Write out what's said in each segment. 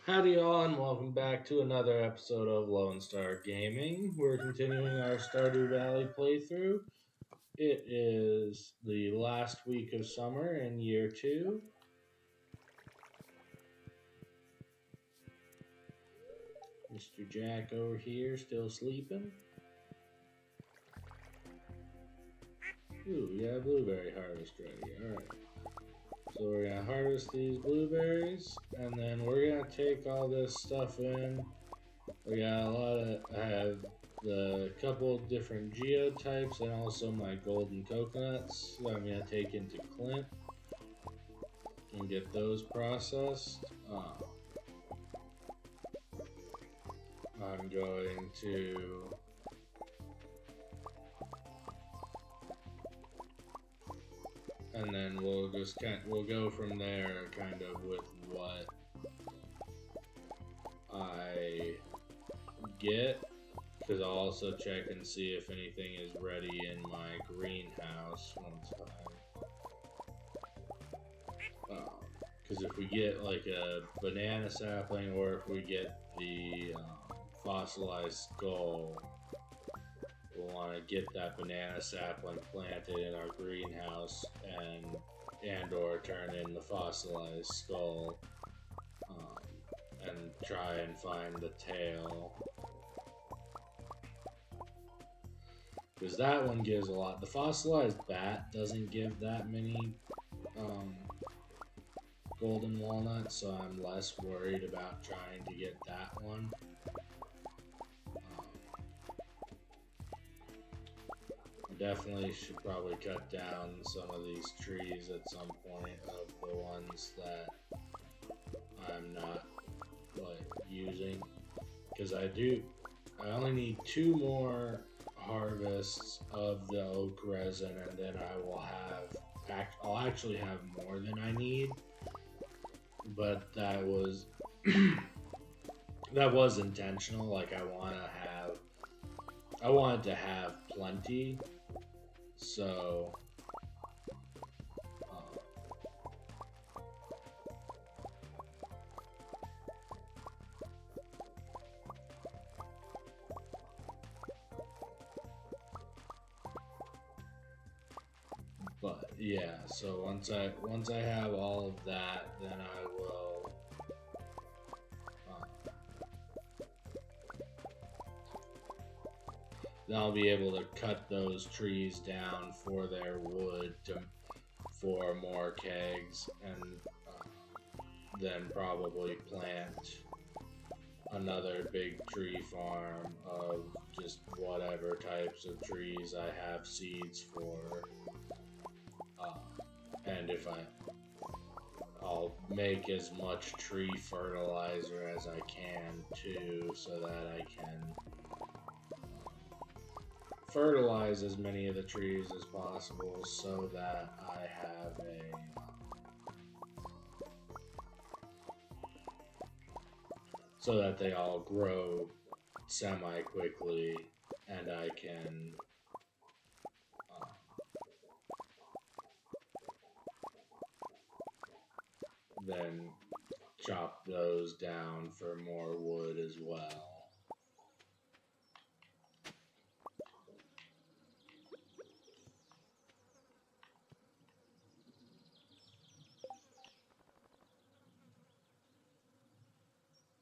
Howdy all and welcome back to another episode of Lone Star Gaming. We're continuing our Stardew Valley playthrough. It is the last week of summer in year 2. Mr. Jack over here still sleeping. Ooh, we got a blueberry harvest ready. Alright. So we're going to harvest these blueberries and then we're going to take all this stuff in. We got a lot of, I have the couple different geotypes and also my golden coconuts that I'm going to take into Clint and get those processed. I'm going to and then we'll go from there kind of with what I get, because I'll also check and see if anything is ready in my greenhouse once because if we get like a banana sapling or if we get the fossilized skull, we'll want to get that banana sapling planted in our greenhouse and or turn in the fossilized skull and try and find the tail, because that one gives a lot. The fossilized bat doesn't give that many golden walnuts, so I'm less worried about trying to get that one. Definitely should probably cut down some of these trees at some point of the ones that I'm not like using, because I only need 2 more harvests of the oak resin and then I'll actually have more than I need, but that was that was intentional. Like I wanted to have plenty. So, but yeah. So once I have all of that, then I will. Then I'll be able to cut those trees down for their wood for more kegs, and then probably plant another big tree farm of just whatever types of trees I have seeds for. And I'll make as much tree fertilizer as I can too, so that I can fertilize as many of the trees as possible, so that I have so that they all grow semi quickly, and I can then chop those down for more wood as well.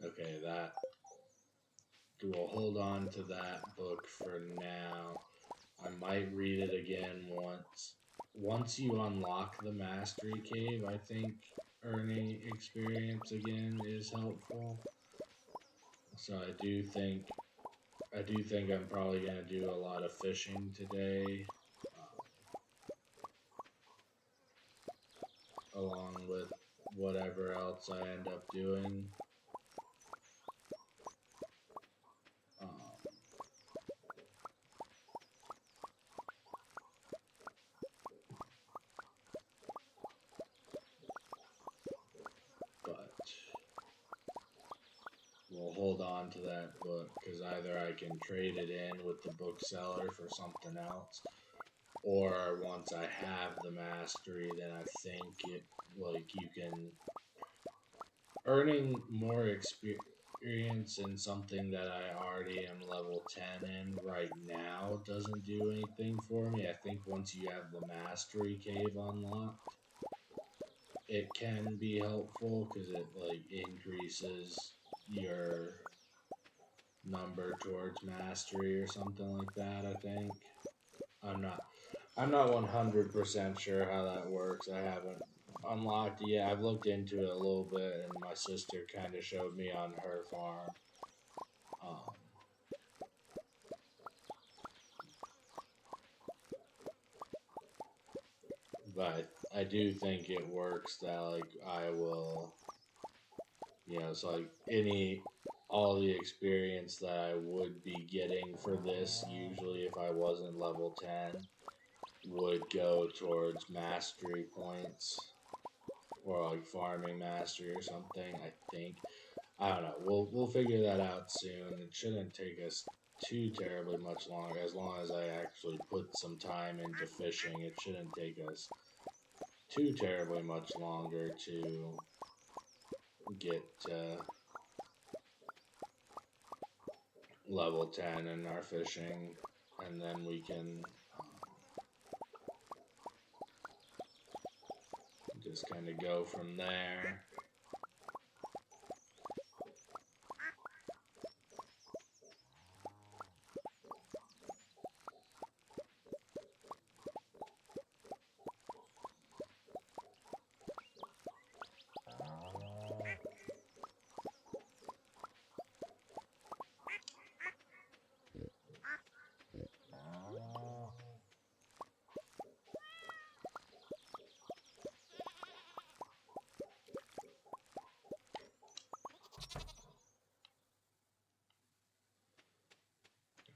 Okay, we'll hold on to that book for now. I might read it again once. Once you unlock the Mastery Cave, I think earning experience again is helpful. So I do think I'm probably gonna do a lot of fishing today, along with whatever else I end up doing. But we'll hold on to that book, because either I can trade it in with the bookseller for something else, or once I have the mastery, then I think you can earning more experience in something that I already am level 10 in right now doesn't do anything for me. I think once you have the mastery cave unlocked, it can be helpful because it like increases your number towards mastery or something like that, I think. I'm not I'm not 100% sure how that works. I haven't unlocked it yet. I've looked into it a little bit, and my sister kind of showed me on her farm. Um, but I do think it works that like I will, it's like all the experience that I would be getting for this usually if I wasn't level 10 would go towards mastery points or like farming mastery or something. I think I don't know. We'll figure that out soon. It shouldn't take us too terribly much longer as long as I actually put some time into fishing. It shouldn't take us too terribly much longer to get level 10 in our fishing, and then we can just kind of go from there.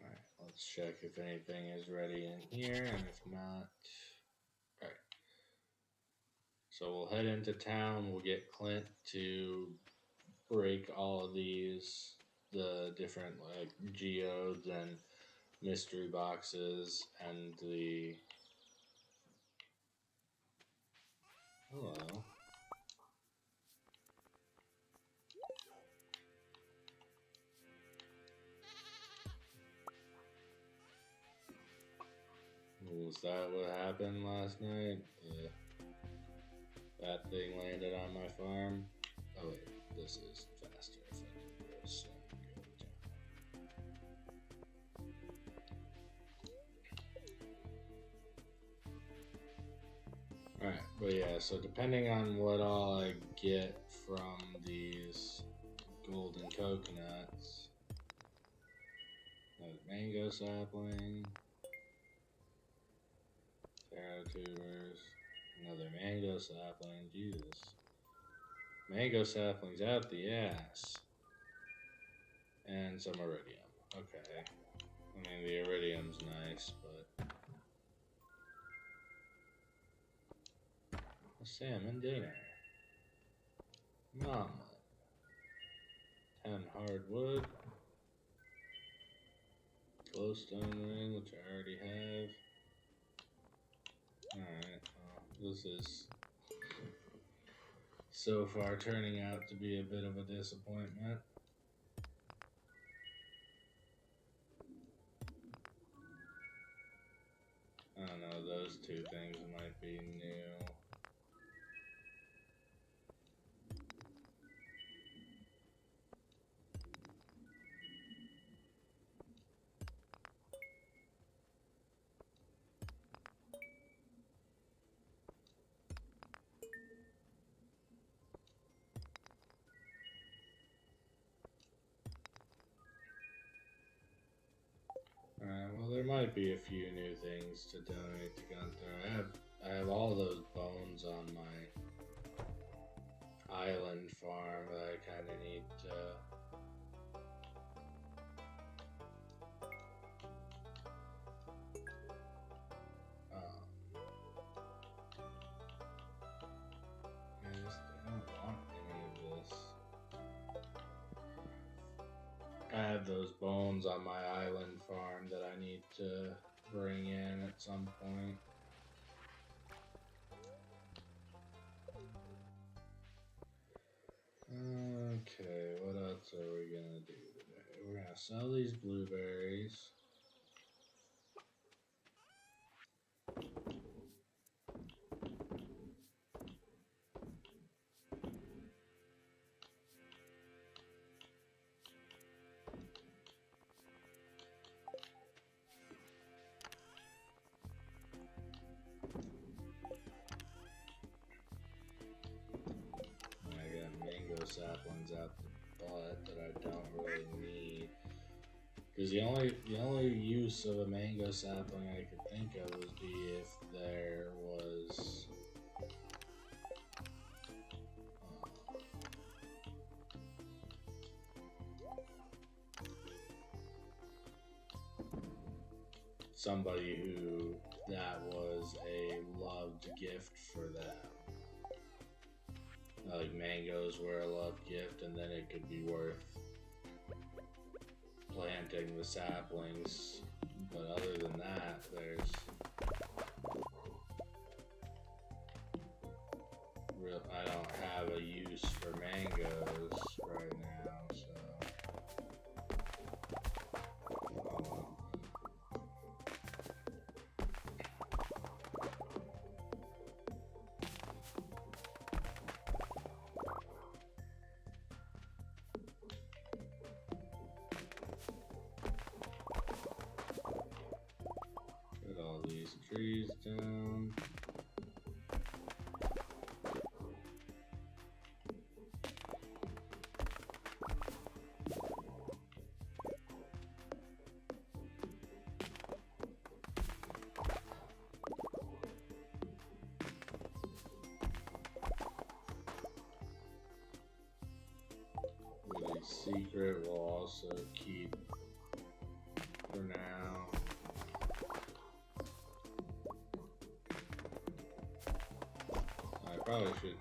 Alright, let's check if anything is ready in here, and if not, alright. So we'll head into town, we'll get Clint to break all of the different like geodes and mystery boxes and the hello. Was that what happened last night? That thing landed on my farm. Oh wait, this is faster if I do this. So alright, but yeah, so depending on what all I get from these golden coconuts, another mango sapling, taro tubers, another mango sapling, Jesus. Mango saplings out the ass. And some iridium. Okay. I mean, the iridium's nice, but a salmon dinner. Mama. 10 hardwood. Glowstone ring, which I already have. Alright, well, this is so far turning out to be a bit of a disappointment. I don't know, those two things might be new. Alright, well there might be a few new things to donate to Gunther. I have all those bones on my island farm that I kind of need to I don't want any of this. I have those bones on my island farm that I need to bring in at some point. sell these blueberries. Saplings out the butt that I don't really need. Because the only use of a mango sapling I could think of would be if there was somebody who that was a loved gift for them. Like mangoes were a love gift, and then it could be worth planting the saplings. But other than that, I don't have a use for mangoes right now, so. Put all these trees down. Secret will also keep for now.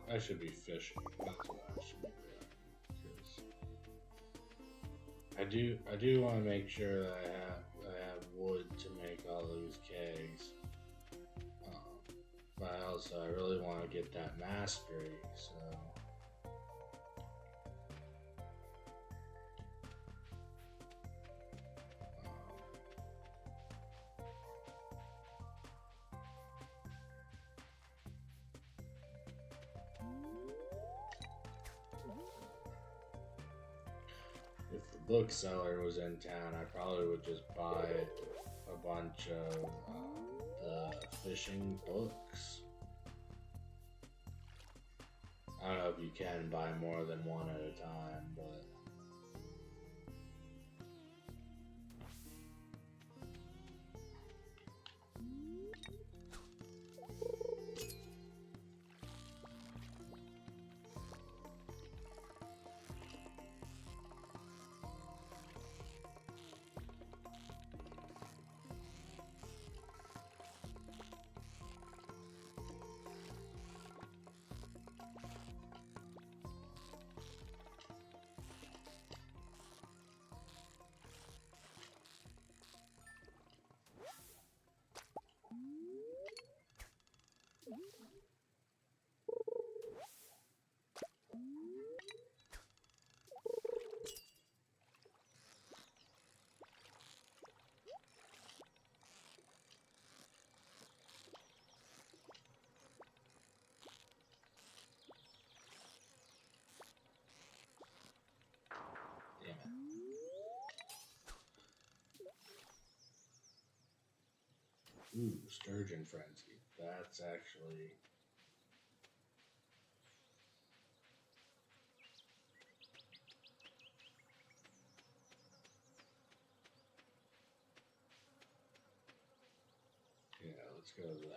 I should be fishing. That's what I should be doing. I do want to make sure that I have wood to make all these kegs. But I really want to get that mastery, so. If the bookseller was in town, I probably would just buy a bunch of the fishing books. I don't know if you can buy more than one at a time, but. Ooh, Sturgeon Frenzy. That's actually. Yeah, let's go with that.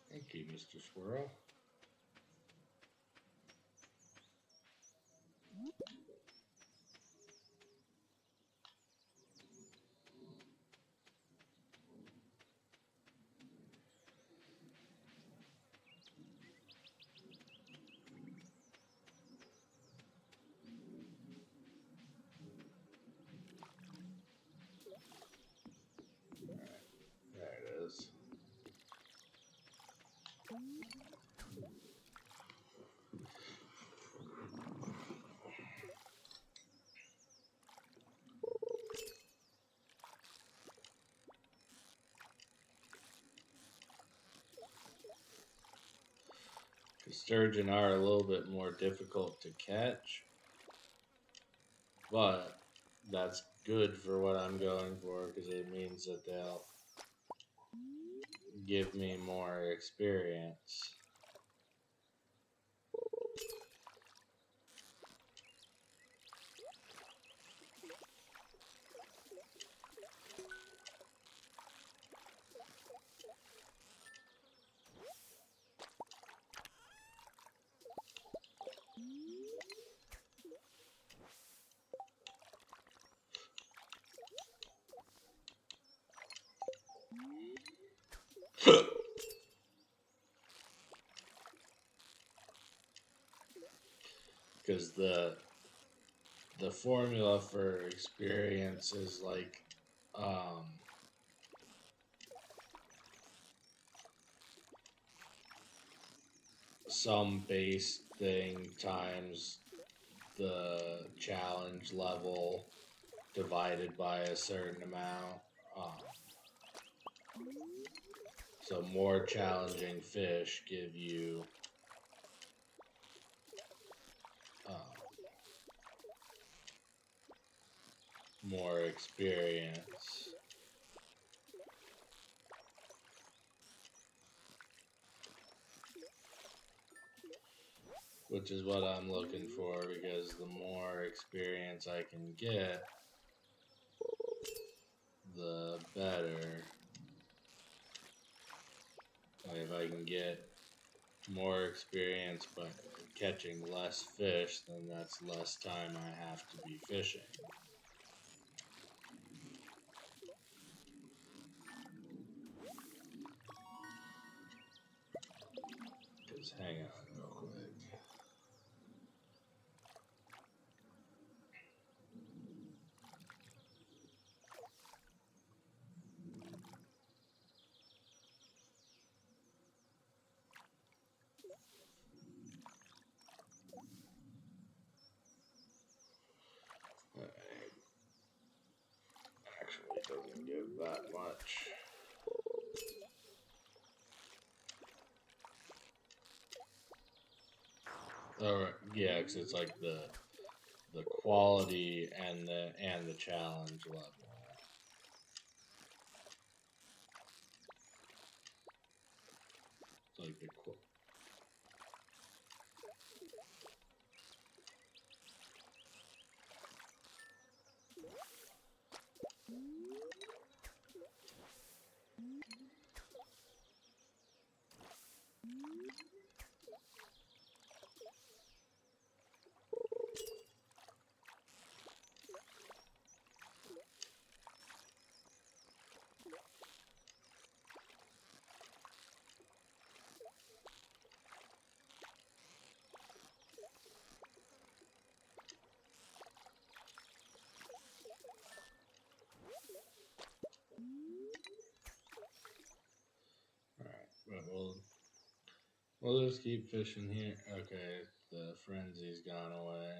Thank you, Mr. Squirrel. Sturgeon are a little bit more difficult to catch, but that's good for what I'm going for because it means that they'll give me more experience. Because the formula for experience is like some base thing times the challenge level divided by a certain amount. So more challenging fish give you more experience. Which is what I'm looking for because the more experience I can get, the better. Like if I can get more experience by catching less fish, then that's less time I have to be fishing. Because hang on real quick. Actually, doesn't give that much. Or yeah, because it's like the quality and the challenge level. It's like the Alright, but we'll just keep fishing here. Okay, the frenzy's gone away.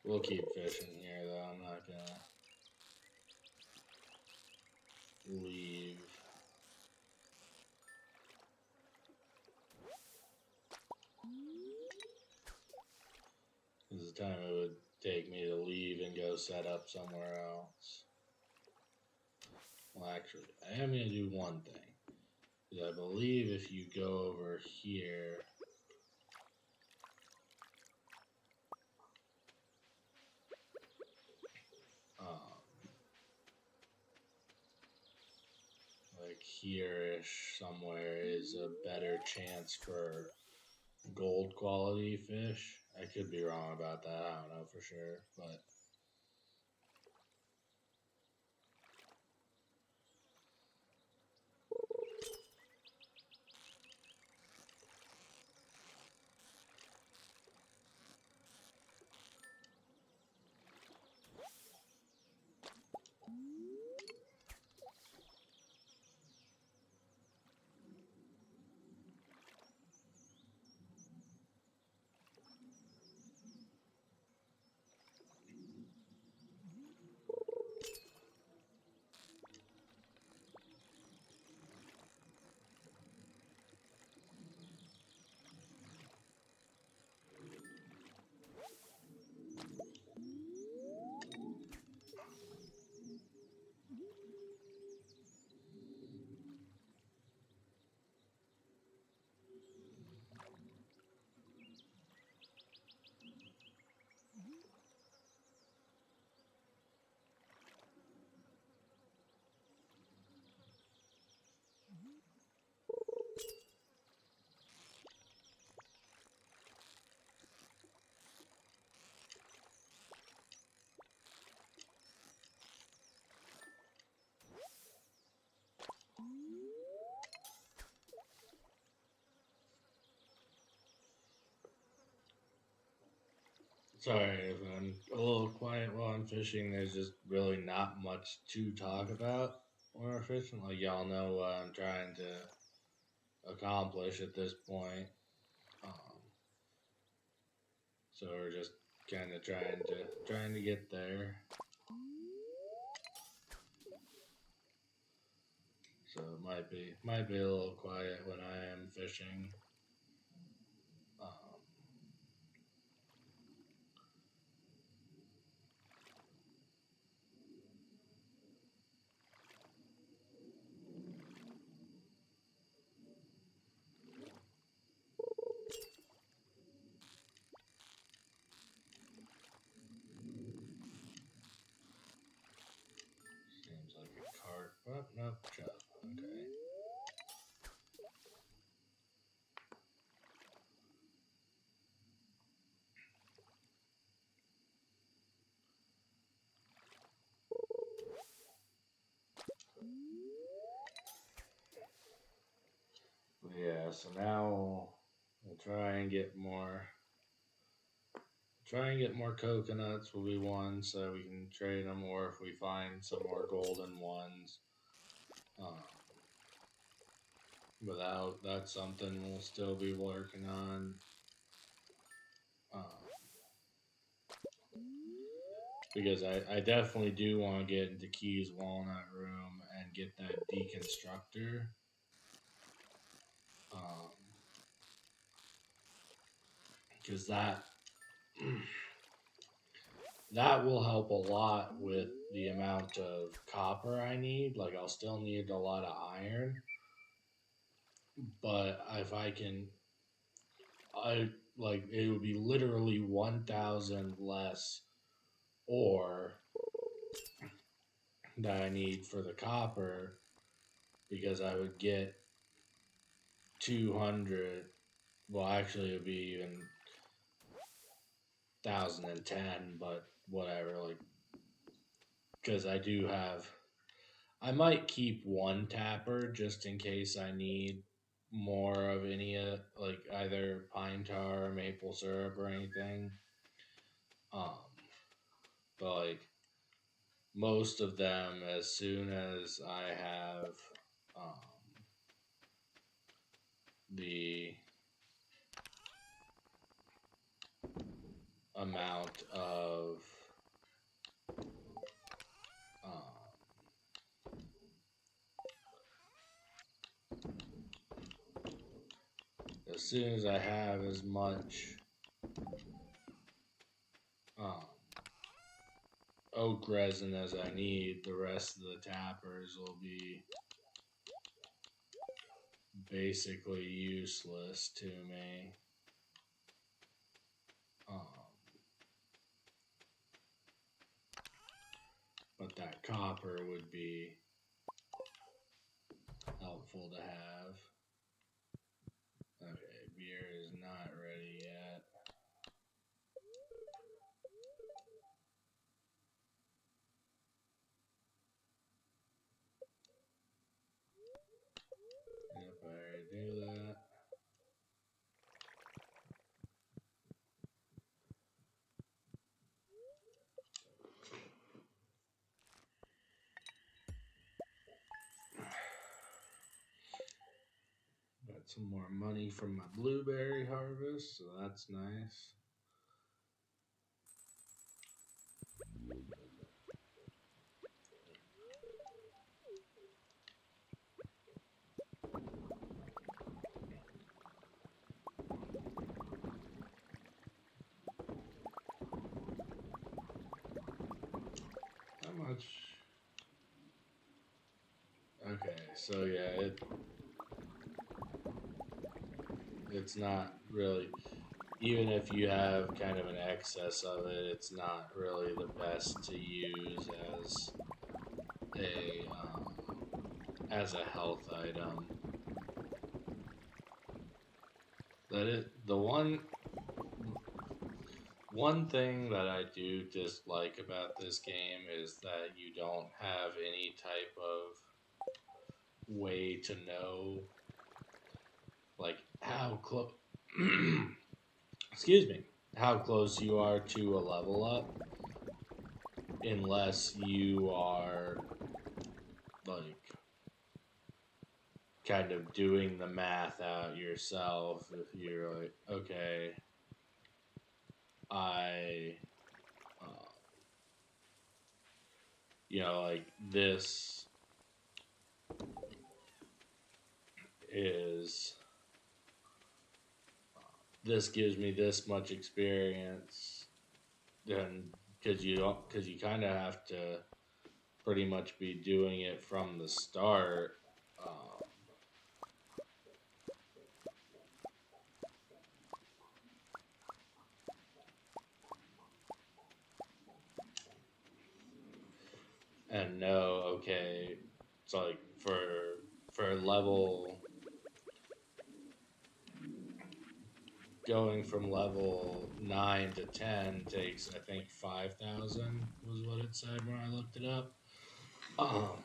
We'll keep fishing here though, I'm not gonna leave. This is the time it would take me to leave and go set up somewhere else. Well, actually, I am going to do one thing. Because I believe if you go over here, like here-ish somewhere is a better chance for gold quality fish. I could be wrong about that, I don't know for sure, but Sorry if I'm a little quiet while I'm fishing. There's just really not much to talk about when we're fishing. Like, y'all know what I'm trying to accomplish at this point. Um, so we're just kind of trying to get there. So it might be a little quiet when I am fishing. Um, seems like a cart. Oh, nope, chop. Okay. Yeah. So now we'll try and get more coconuts will be one, so we can trade them, or if we find some more golden ones. Um, Without that's something we'll still be working on. Um, because I definitely do want to get into Key's Walnut Room and get that deconstructor. Because that will help a lot with the amount of copper I need. Like I'll still need a lot of iron, but if I can, I like it would be literally 1,000 less ore that I need for the copper because I would get 200. Well, actually, it would be even 1,010, but whatever. Like, because I do have, I might keep one tapper just in case I need more of any, like either pine tar or maple syrup or anything. Um, but like most of them, as soon as I have um, the amount of um, as soon as I have as much um, oak resin as I need, the rest of the tappers will be basically useless to me. Um, but that copper would be helpful to have. Okay, beer is not ready yet. Yep, I already do that. Got some more money from my blueberry harvest, so that's nice. How much? Okay, so yeah, it's not really, even if you have kind of an excess of it, it's not really the best to use a as a health item. That it the one thing that I do dislike about this game is that you don't have any type of way to know like how close. Excuse me. how close you are to a level up, unless you are like kind of doing the math out yourself. If you're like, okay, I, uh, like is this gives me this much experience, then because you kind of have to pretty much be doing it from the start. Um, and know, okay, it's like for level going from level 9 to 10 takes, I think, 5,000 was what it said when I looked it up. Um,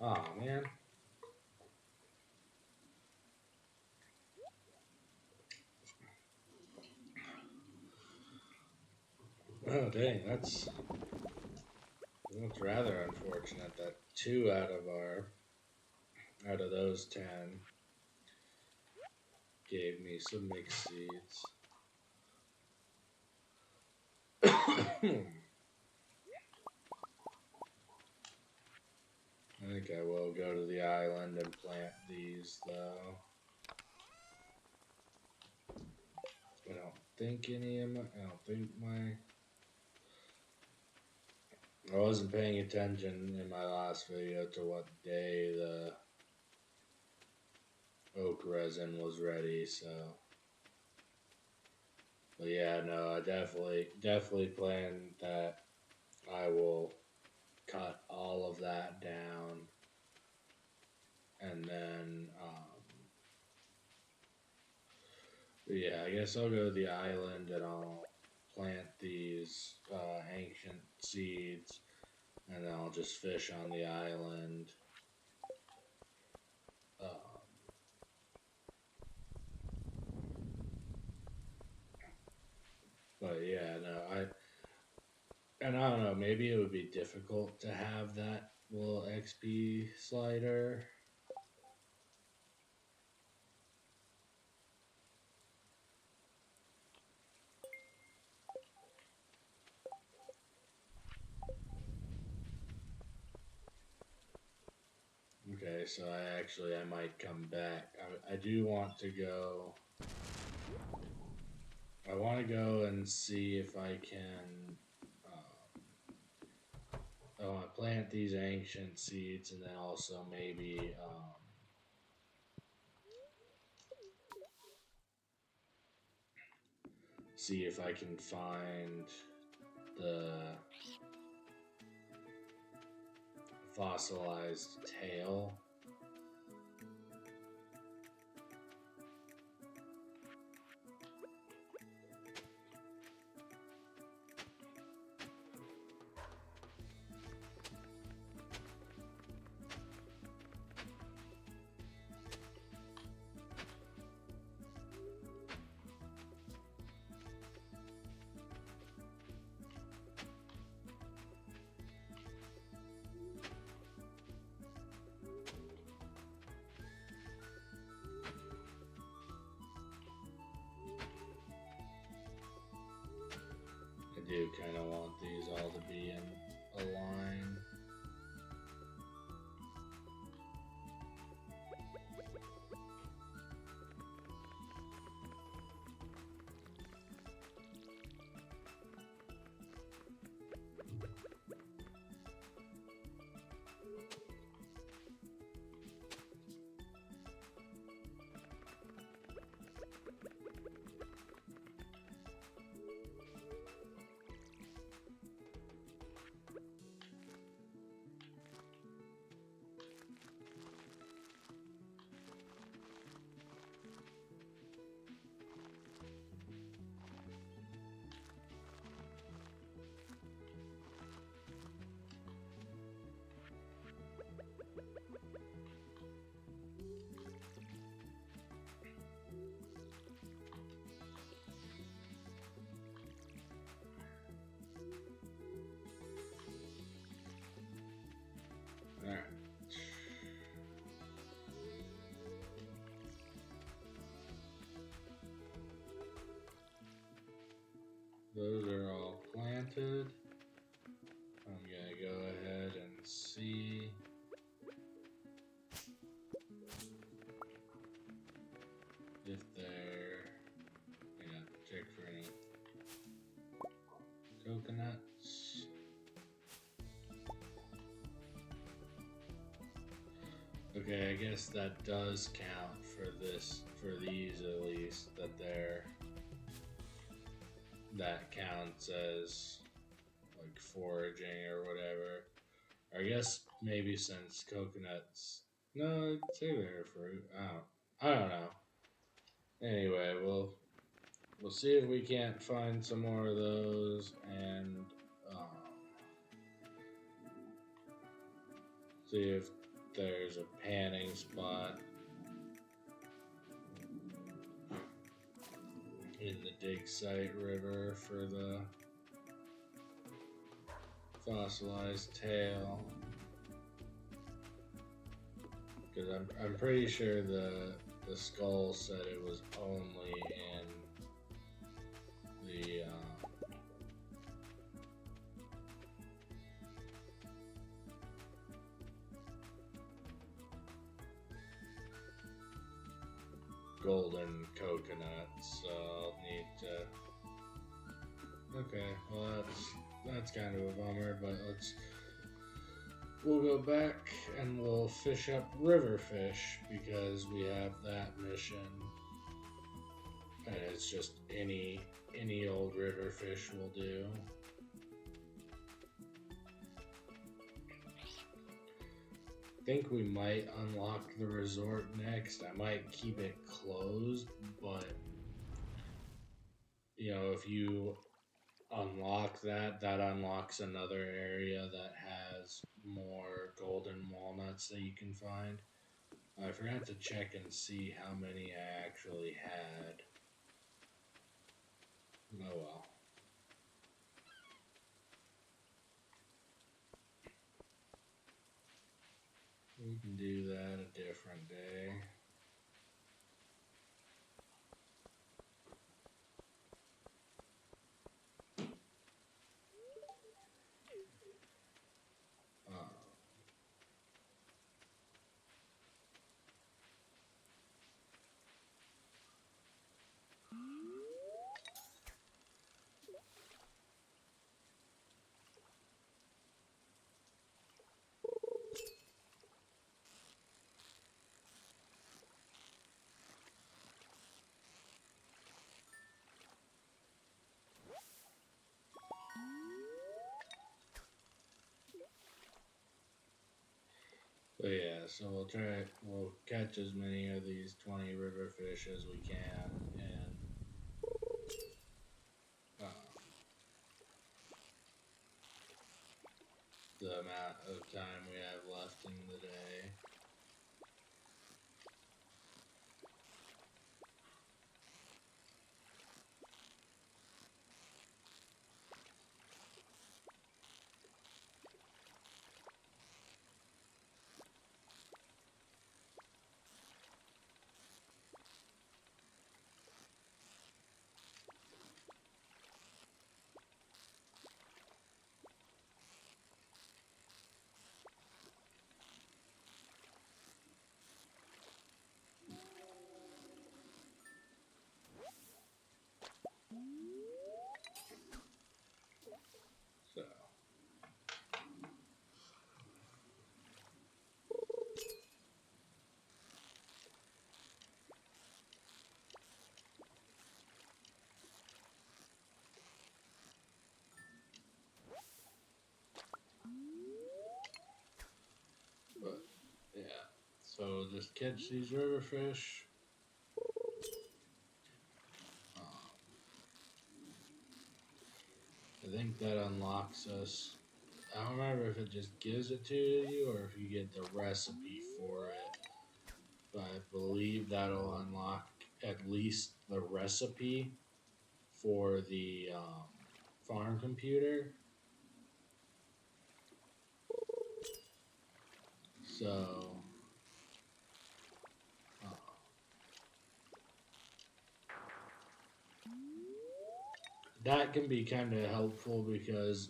oh man. Oh dang, that's rather unfortunate that two out of those 10 gave me some mixed seeds. I think I will go to the island and plant these though. I don't think I wasn't paying attention in my last video to what day the oak resin was ready, so. But yeah, no, I definitely plan that I will cut all of that down, and then, yeah, I guess I'll go to the island and I'll plant these ancient seeds, and then I'll just fish on the island. Um, but yeah, no, and I don't know, maybe it would be difficult to have that little XP slider. Okay, so I might come back. I do want to go. I want to go and see if I can. I want to plant these ancient seeds, and then also maybe see if I can find the fossilized tail. I do kind of want these all to be in a line. Alright. Those are all planted. I'm gonna go ahead and see if they're, check for any coconuts. Okay, I guess that does count for this, for these at least, that counts as like foraging or whatever. I guess maybe since coconuts, no, I'd say they're fruit. I don't know. Anyway, we'll see if we can't find some more of those and see if there's a panning spot in the dig site river for the fossilized tail. Because I'm pretty sure the skull said it was only in the golden coconuts, so I'll need to. Okay, well that's kind of a bummer, but we'll go back and we'll fish up river fish because we have that mission, and it's just any old river fish will do. I think we might unlock the resort next. I might keep it closed, but if you unlock that unlocks another area that has more golden walnuts that you can find. I forgot to check and see how many I actually had. Oh well. We can do that a different day. But yeah, so we'll catch as many of these 20 river fish as we can, and the amount of time we have left in the day. So But yeah, so just catch these river fish. I think that unlocks us. I don't remember if it just gives it to you or if you get the recipe for it. But I believe that'll unlock at least the recipe for the farm computer. So uh, that can be kind of helpful because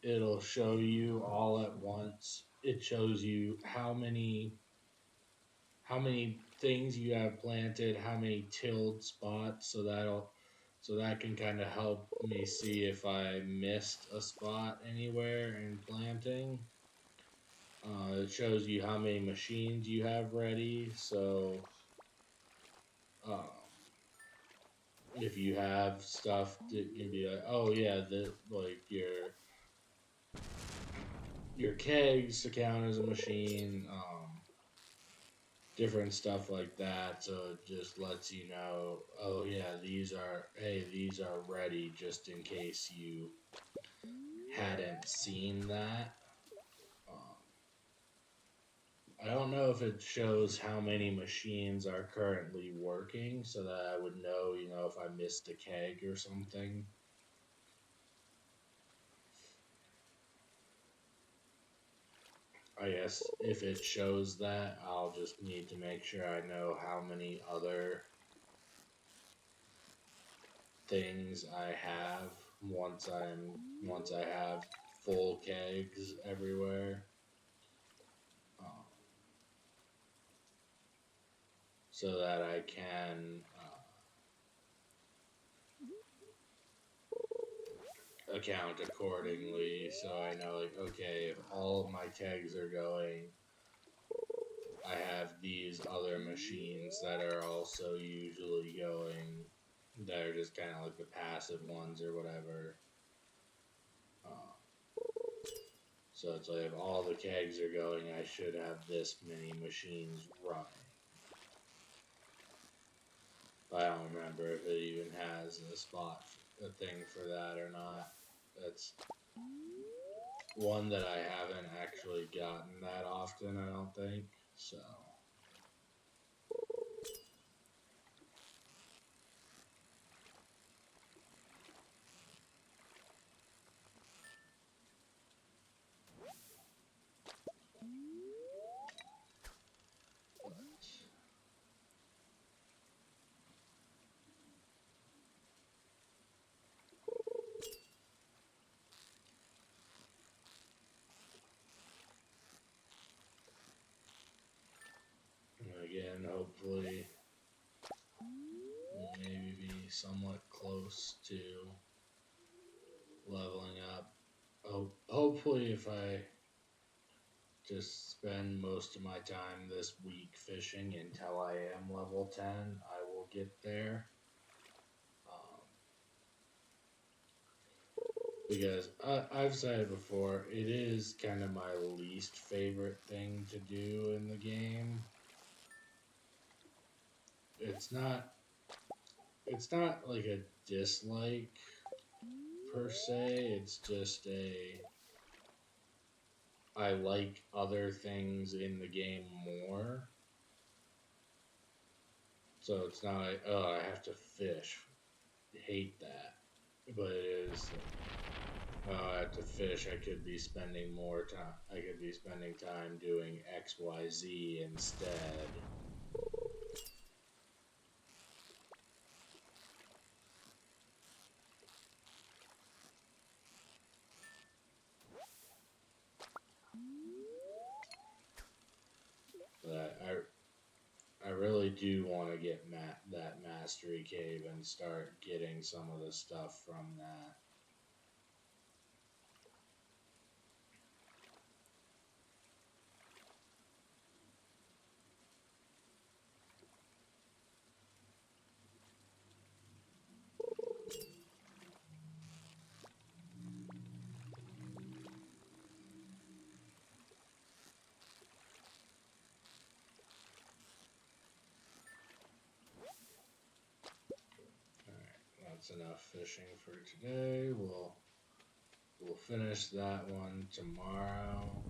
it'll show you all at once. It shows you how many things you have planted, how many tilled spots, so that can kind of help me see if I missed a spot anywhere in planting. It shows you how many machines you have ready, so um, if you have stuff that can be like, oh yeah, the like your kegs to count as a machine. Different stuff like that. So it just lets you know, oh yeah, these are ready just in case you hadn't seen that. Um, I don't know if it shows how many machines are currently working so that I would know, if I missed a keg or something. I guess if it shows that, I'll just need to make sure I know how many other things I have once I have full kegs everywhere, um, so that I can account accordingly. So I know, like, okay, if all of my kegs are going, I have these other machines that are also usually going. That are just kind of like the passive ones or whatever. Uh, so it's like if all the kegs are going, I should have this many machines running. I don't remember if it even has a thing for that or not. That's one that I haven't actually gotten that often, I don't think. So, but again, hopefully, we'll maybe be somewhat close to leveling up. Hopefully, if I just spend most of my time this week fishing until I am level 10, I will get there. Um, because I've said it before, it is kind of my least favorite thing to do in the game. It's not it's not like a dislike per se. It's just I like other things in the game more. So it's not like, oh, I have to fish. I hate that. But it is like, oh, I have to fish. I could be spending more time. I could be spending time doing X, Y, Z instead. But I really do want to get that mastery cave and start getting some of the stuff from that. All right, that's enough fishing for today. We'll finish that one tomorrow.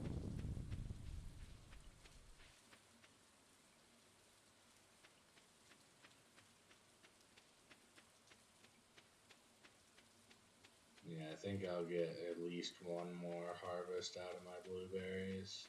Yeah, I think I'll get at least one more harvest out of my blueberries.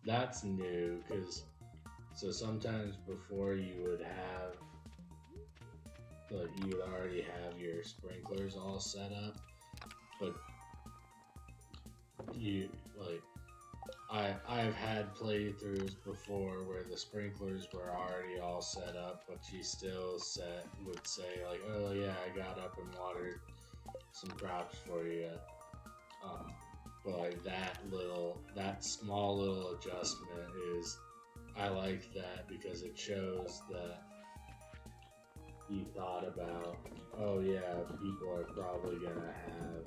That's new, because so sometimes before you would have, like, you would already have your sprinklers all set up, but you, like, I've had playthroughs before where the sprinklers were already all set up, but she still would say like, "Oh yeah, I got up and watered some crops for you." Um, but like that small little adjustment is, I like that because it shows that you thought about, oh yeah, people are probably gonna have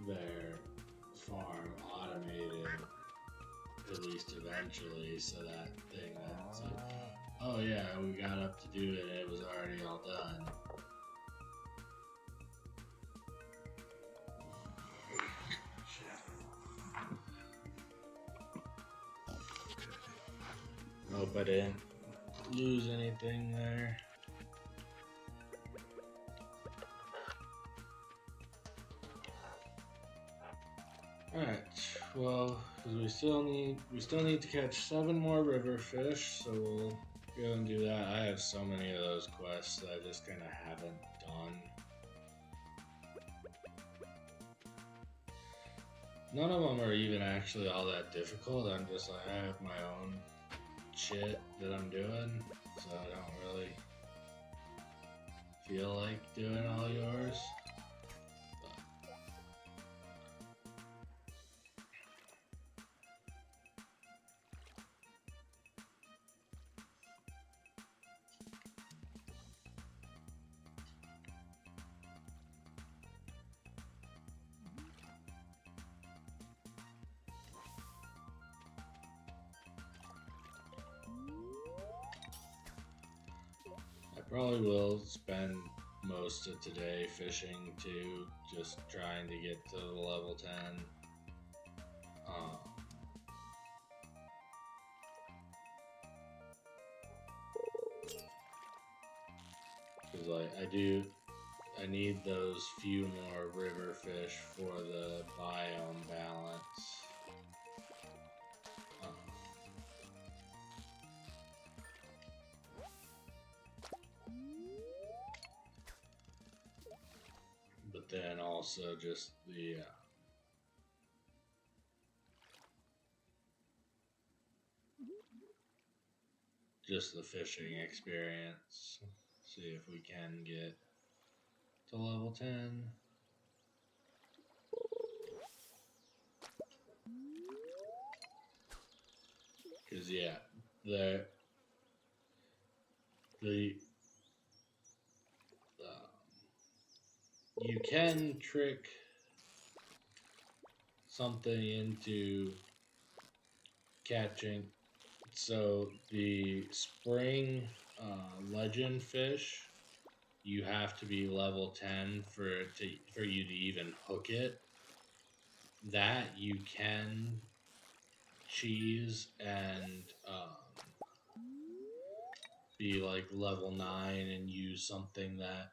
their farm automated, at least eventually, so that thing that's like, oh yeah, we got up to do it and it was already all done. Hope I didn't lose anything there. Alright, well, because we still need to catch 7 more river fish, so we'll go and do that. I have so many of those quests that I just kind of haven't done. None of them are even actually all that difficult. I'm just like, I have my own shit that I'm doing, so I don't really feel like doing all yours. I probably will spend most of today fishing too, just trying to get to the level 10. Because like I need those few more river fish for the biome balance. But then also just the fishing experience. See if we can get to level 10. Because yeah, the you can trick something into catching. So the spring legend fish, you have to be level 10 for you to even hook it. That you can cheese and be like level 9 and use something that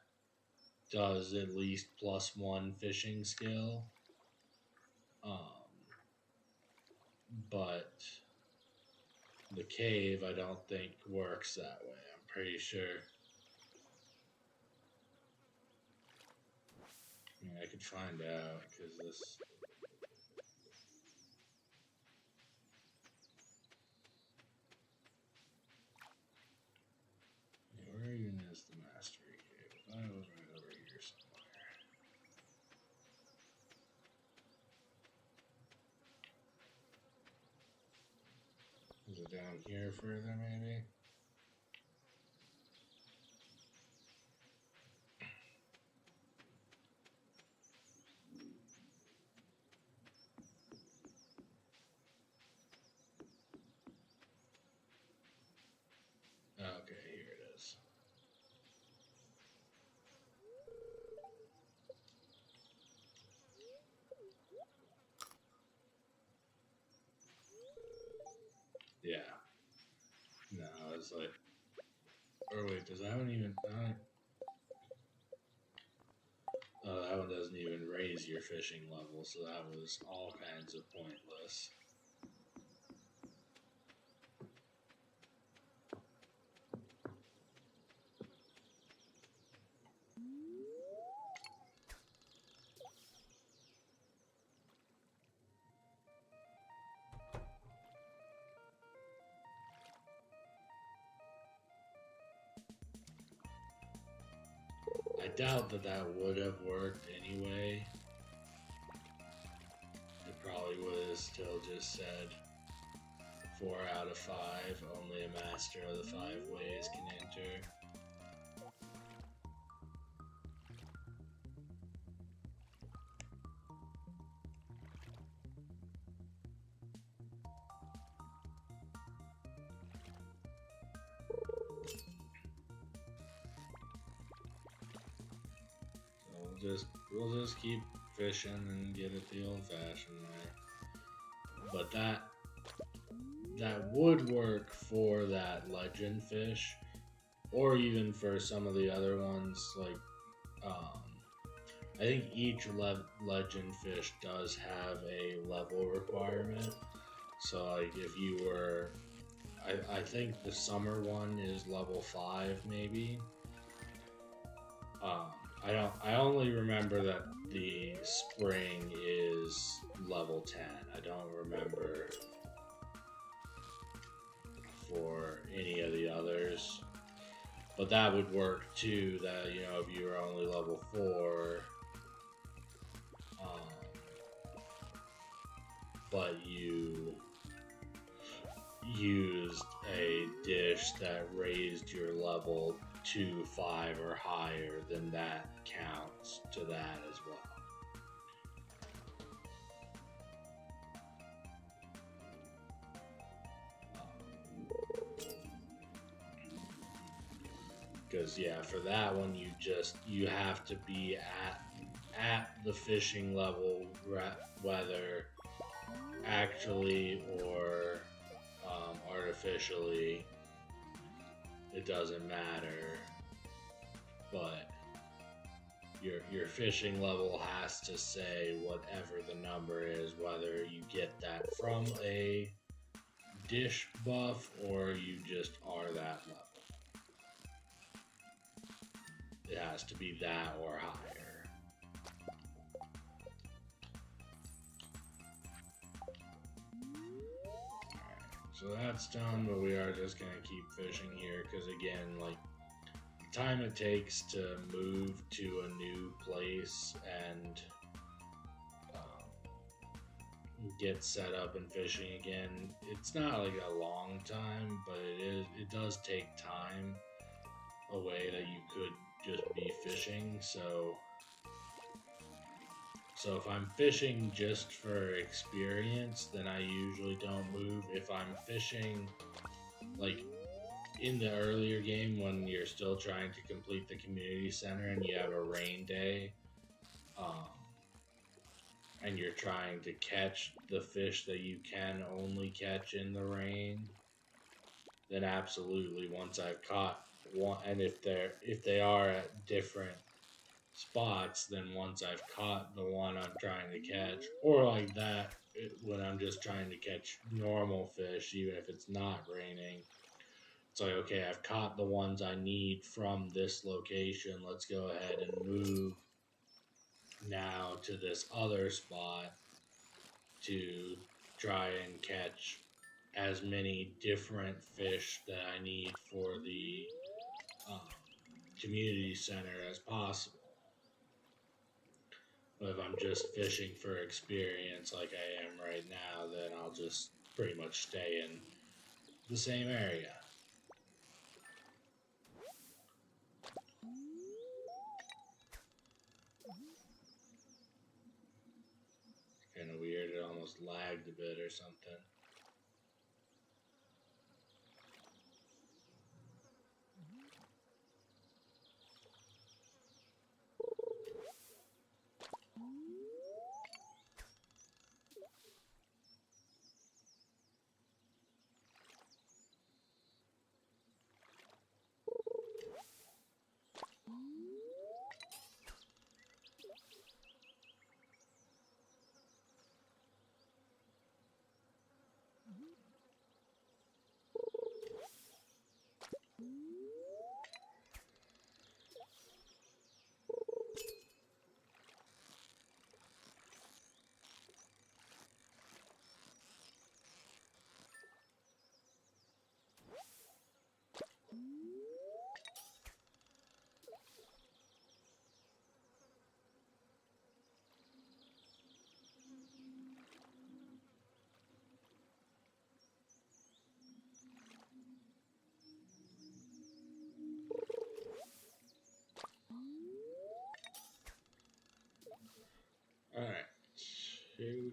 does at least +1 fishing skill. But the cave, I don't think works that way. I'm pretty sure. I mean, I could find out because this. Where even is the mastery cave? I was right over here somewhere. Is it down here further, maybe? Okay, here it is. Yeah. No, it's like. Or wait, does that one even? That one doesn't even raise your fishing level, so that was all kinds of pointless. I doubt that that would have worked anyway. It probably would have still just said 4 out of 5, only a master of the 5 ways can enter. We'll just keep fishing and get it the old-fashioned way. But that would work for that legend fish, or even for some of the other ones. Like, I think each legend fish does have a level requirement. So, like, if you were, I think the summer one is level 5, maybe. I only remember that the spring is level 10. I don't remember for any of the others. But that would work too, that, if you were only level 4, but you used a dish that raised your level to 5 or higher, then that counts to that as well. Because for that one you have to be at the fishing level, whether actually or artificially. It doesn't matter, but your fishing level has to say whatever the number is, whether you get that from a dish buff or you just are that level. It has to be that or higher. Alright, so that's done, but we are just going to keep fishing here because, again, like, the time it takes to move to a new place and get set up and fishing again, it's not like a long time, but it does take time away that you could just be fishing. So if I'm fishing just for experience, then I usually don't move. If I'm fishing like in the earlier game when you're still trying to complete the community center and you have a rain day, and you're trying to catch the fish that you can only catch in the rain, then absolutely, once I've caught one, and if they are at different spots, then once I've caught the one I'm trying to catch, or like that, when I'm just trying to catch normal fish, even if it's not raining, it's like, okay, I've caught the ones I need from this location. Let's go ahead and move now to this other spot to try and catch as many different fish that I need for the community center as possible. But if I'm just fishing for experience like I am right now, then I'll just pretty much stay in the same area. Kind of weird, it almost lagged a bit or something.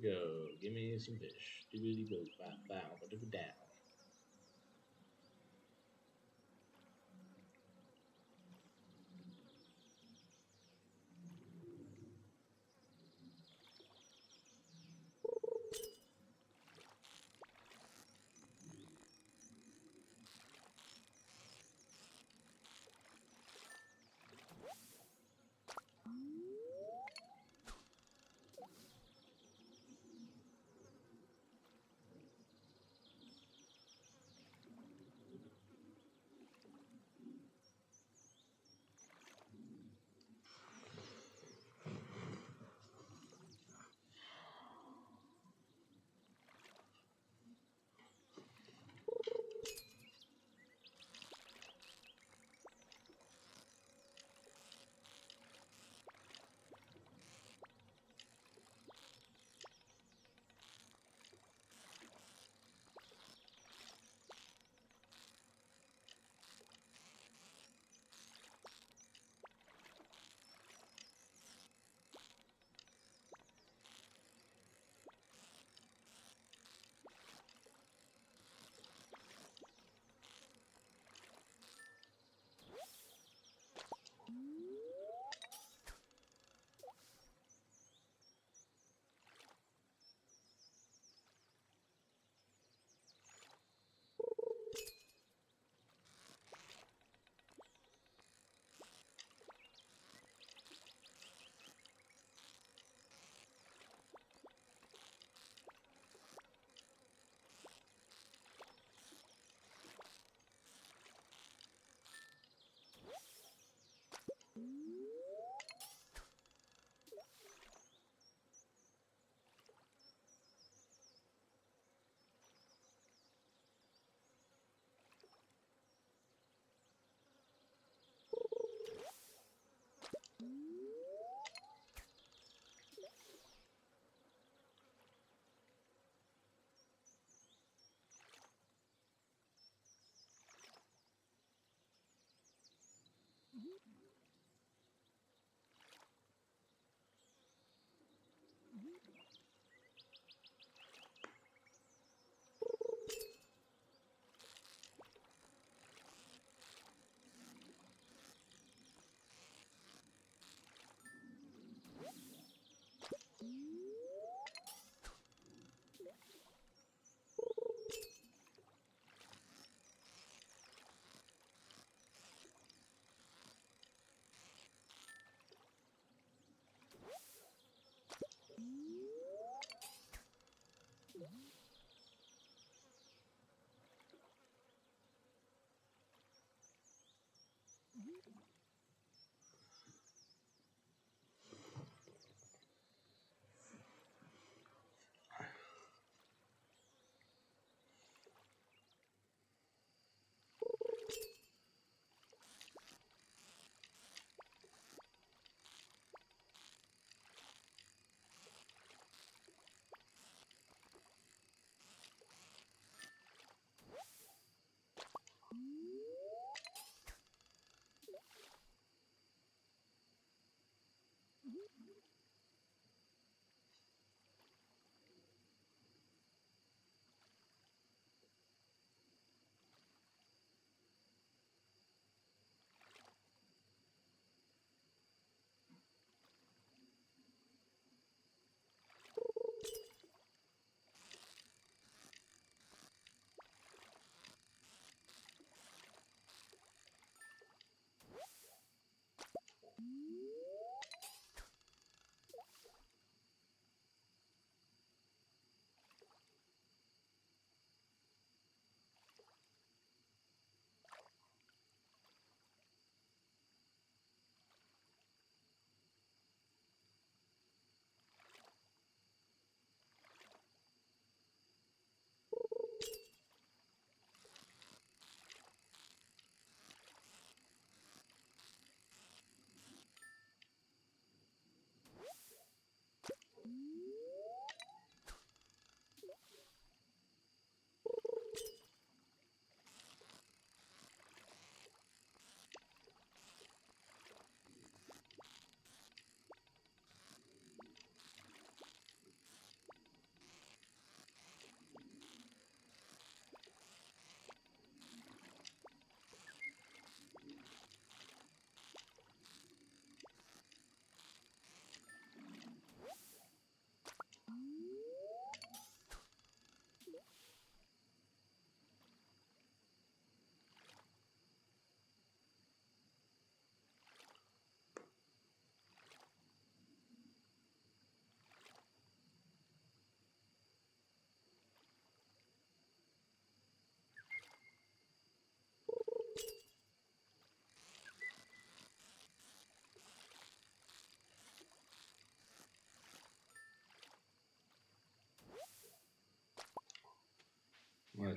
go. Give me some fish. Doobity boop, bow, bow, ba dow.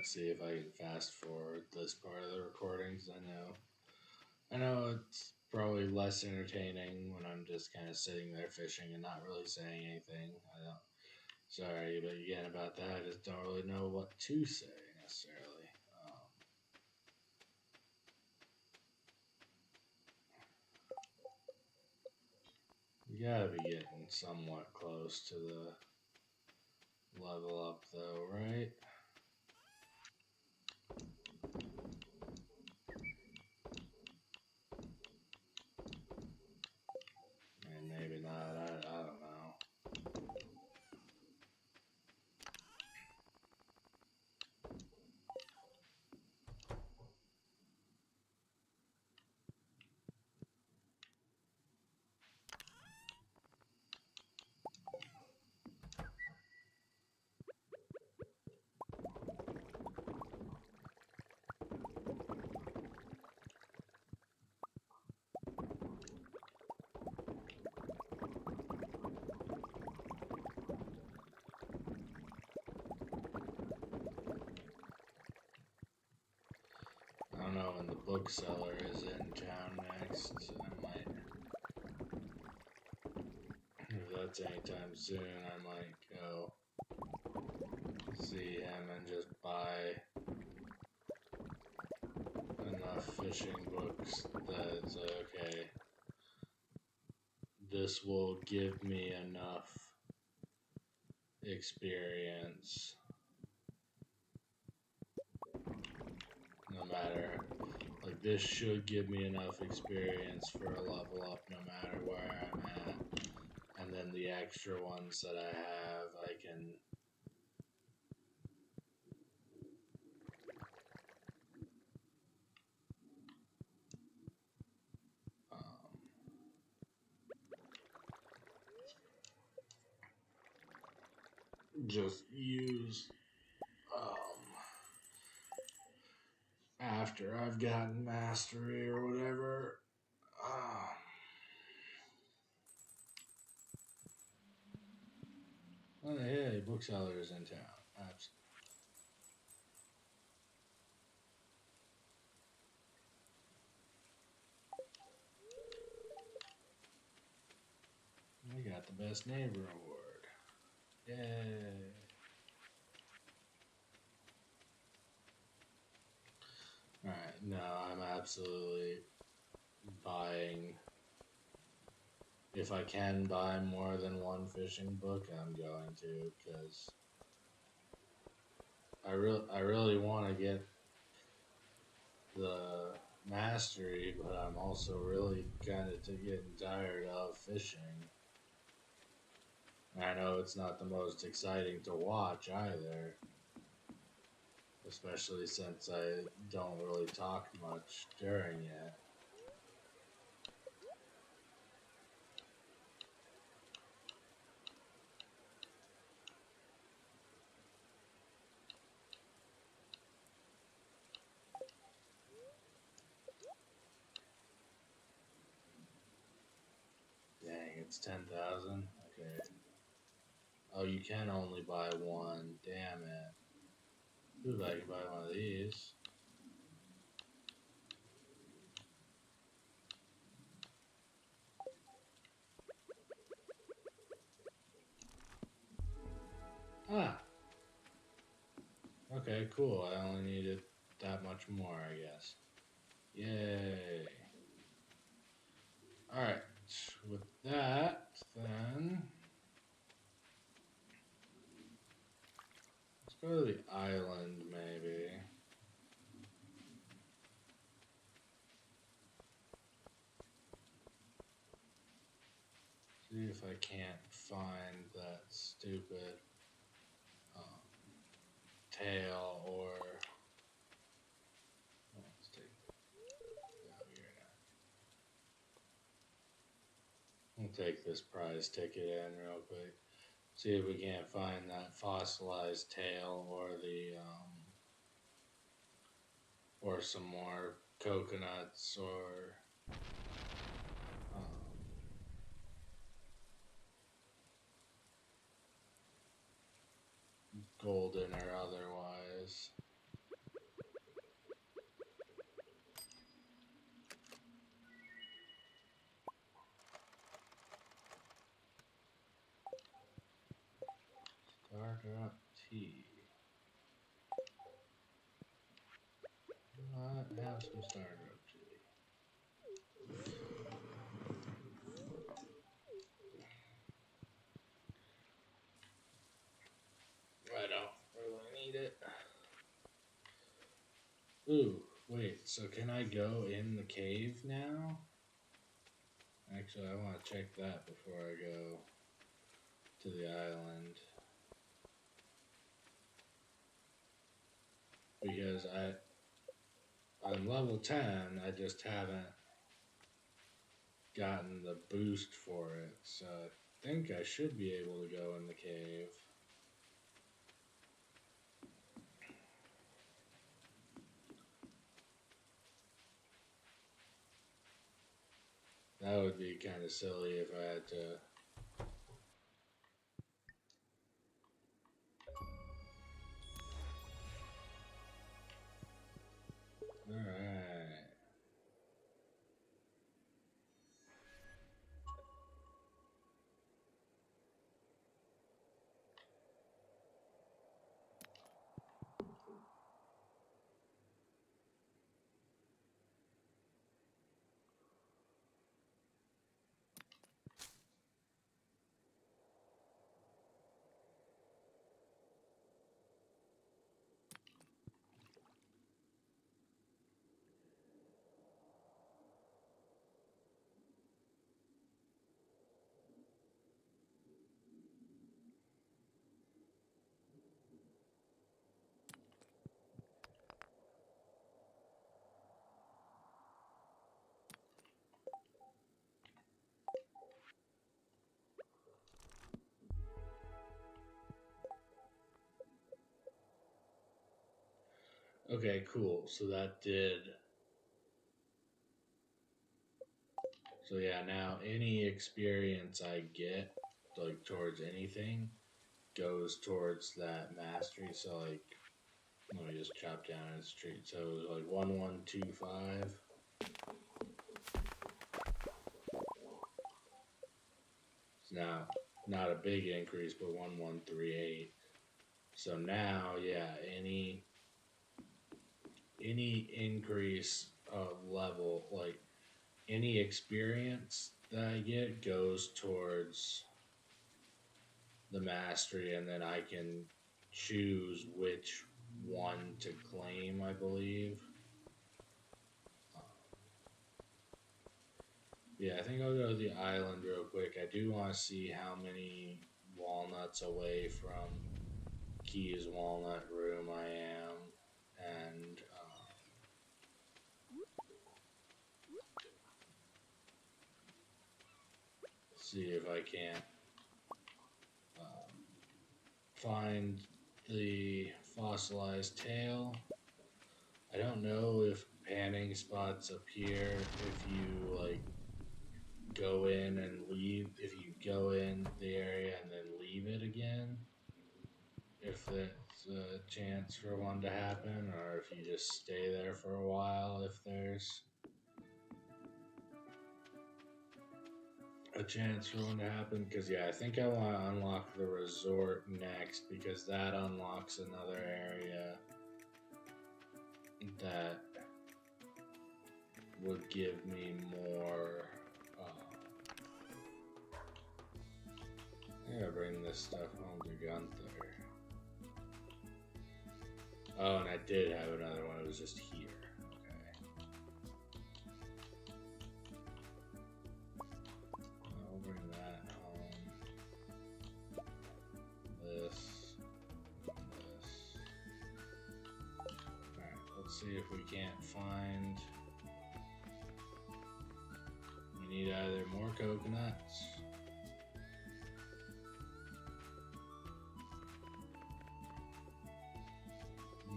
let's see if I can fast forward this part of the recording because I know it's probably less entertaining when I'm just kind of sitting there fishing and not really saying anything. I don't. Sorry, but again about that, I just don't really know what to say necessarily. We gotta be getting somewhat close to the level up, though, right? And maybe not. I don't know. I don't know when the bookseller is in town next. I might, if that's anytime soon, I might go see him and just buy enough fishing books that it's okay. This will give me enough experience no matter, like, this should give me enough experience for a level up no matter where I'm at, and then the extra ones that I have I can just use after I've gotten mastery or whatever. Oh, hey, bookseller is in town. Absolutely. I got the best neighbor award. Yay. Alright, no, I'm absolutely buying. If I can buy more than one fishing book, I'm going to, because I really want to get the mastery, but I'm also really kind of getting tired of fishing. And I know it's not the most exciting to watch either, especially since I don't really talk much during it. Dang, it's 10,000? Okay. Oh, you can only buy one. Damn it. Ooh, I can buy one of these. Ah. Okay, cool. I only needed that much more, I guess. Yay. Alright. With that, then let's go to the island, maybe. See if I can't find that stupid tail or. Let's take. No, you're not. We'll take this prize ticket in real quick. See if we can't find that fossilized tail or the or some more coconuts or golden or otherwise. Stardrop tea. Have some Stardrop tea. I don't really need it. Ooh, wait, so can I go in the cave now? Actually, I want to check that before I go to the island. Because I'm level 10, I just haven't gotten the boost for it, so I think I should be able to go in the cave. That would be kind of silly if I had to. Alright. Okay, cool. So that did. So yeah, now any experience I get, like towards anything, goes towards that mastery. So like, let me just chop down a street. So it was like 1125. It's now not a big increase, but 1138. So now, yeah, any increase of level, like any experience that I get goes towards the mastery, and then I can choose which one to claim, I believe. Yeah, I think I'll go to the island real quick. I do want to see how many walnuts away from Key's Walnut Room I am, and see if I can't find the fossilized tail. I don't know if panning spots appear if you like go in and leave, if you go in the area and then leave it again, if there's a chance for one to happen, or if you just stay there for a while if there's a chance for one to happen. Because yeah, I think I want to unlock the resort next, because that unlocks another area that would give me more. I gotta bring this stuff home to Gunther. Oh, and I did have another one. It was just here. Okay. I'll bring that home. This. Alright, let's see if we can't find. We need either more coconuts.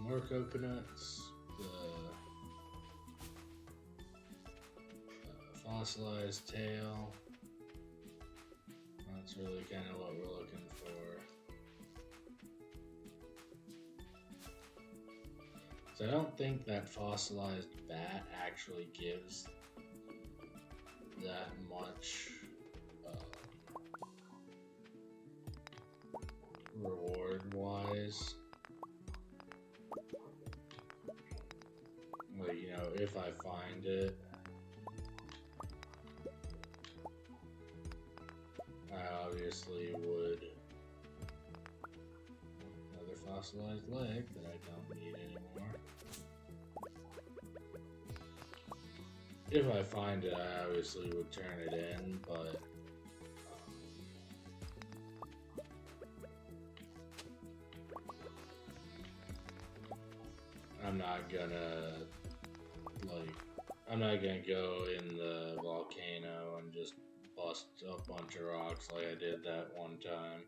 More coconuts, the fossilized tail. That's really kind of what we're looking for. So I don't think that fossilized bat actually gives that much reward. wise. Like, you know, if I find it, I obviously would. Another fossilized leg that I don't need anymore. If I find it, I obviously would turn it in, but I'm not gonna, like, I'm not gonna go in the volcano and just bust a bunch of rocks like I did that one time.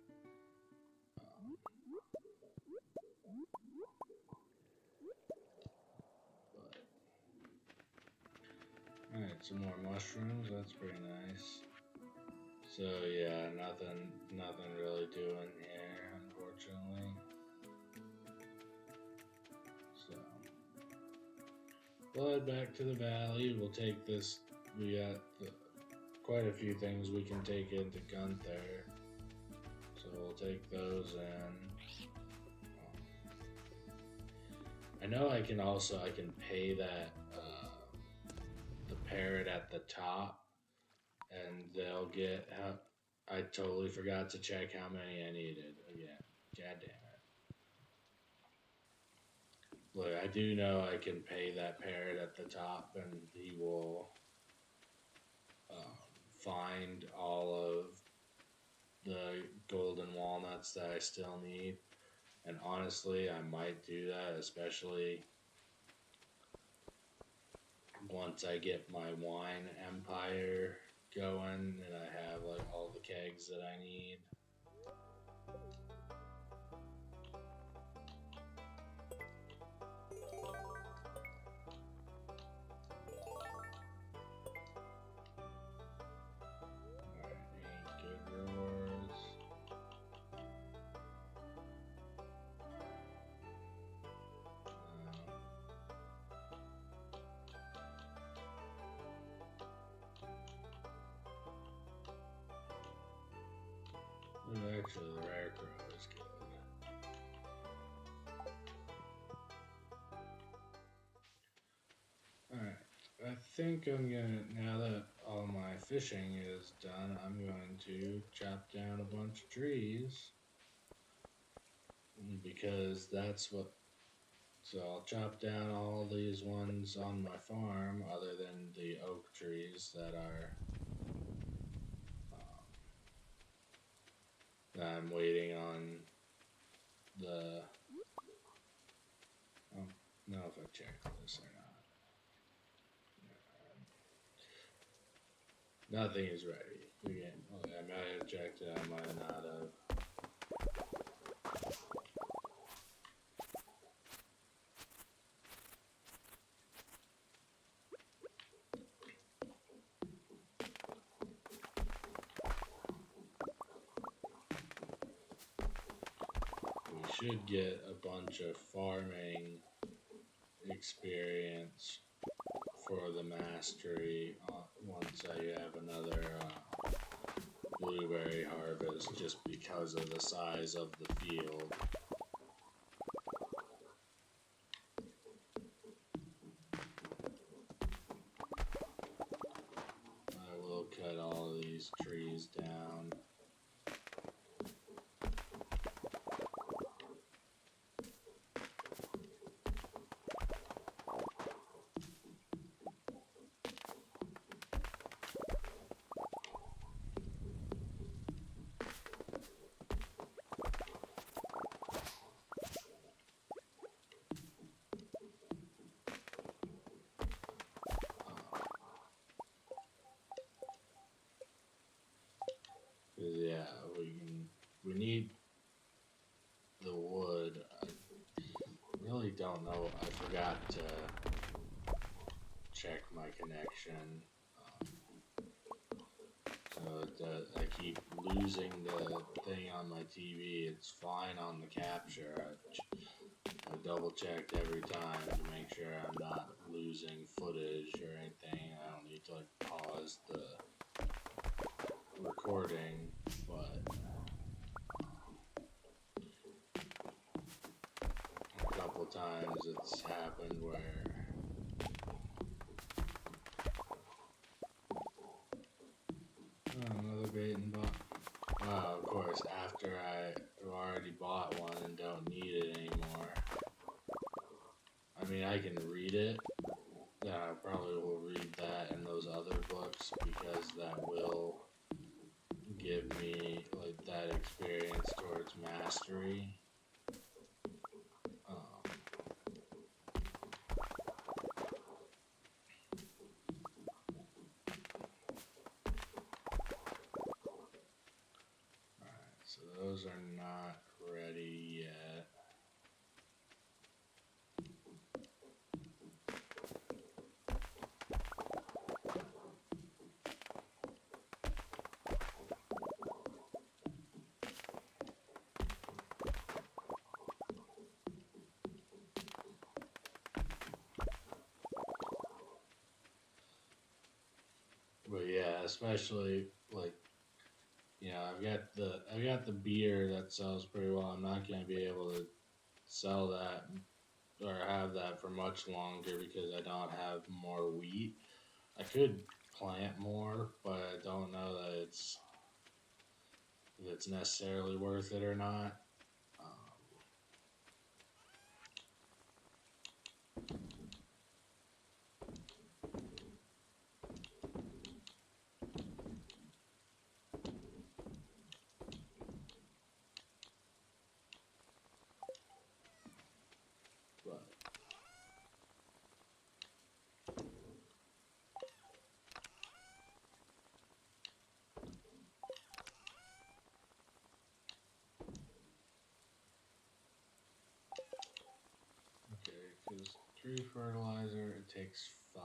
Alright, some more mushrooms, that's pretty nice. So yeah, nothing really doing here, unfortunately. So, but back to the valley, we'll take this, we got quite a few things we can take into Gunther. So we'll take those in. I know I can pay that, the parrot at the top, and they'll get, I totally forgot to check how many I needed again. God damn it. Look, I do know I can pay that parrot at the top, and he will find all of the golden walnuts that I still need. And honestly, I might do that, especially once I get my wine empire going and I have like all the kegs that I need. Alright, good rewards. Actually, the rare crow is good. Alright, I think I'm gonna, now that all my fishing is done, I'm going to chop down a bunch of trees. Because that's what, so I'll chop down all these ones on my farm, other than the oak trees that are, that I'm waiting on the, I don't know if I checked this or not. Nothing is ready. Again, okay, I might have checked it, I might not have. We should get a bunch of farming experience for the mastery once I have another blueberry harvest, just because of the size of the field. I will cut all of these trees down. Yeah, we need the wood. I really don't know. I forgot to check my connection. So I keep losing the thing on my TV. It's fine on the capture. I've double checked every time to make sure I'm not losing footage or anything. I don't need to like pause the recording, but times it's happened where another bait and bot. Of course, after I've already bought one and don't need it anymore. I mean, I can read it. Yeah, I probably will read that and those other books because that will give me like that experience towards mastery. Alright, so those are not ready yet. But yeah, especially like I've got the beer that sells pretty well. I'm not gonna be able to sell that or have that for much longer because I don't have more wheat. I could plant more, but I don't know that if it's necessarily worth it or not. But okay, because 3 fertilizer, it takes 5.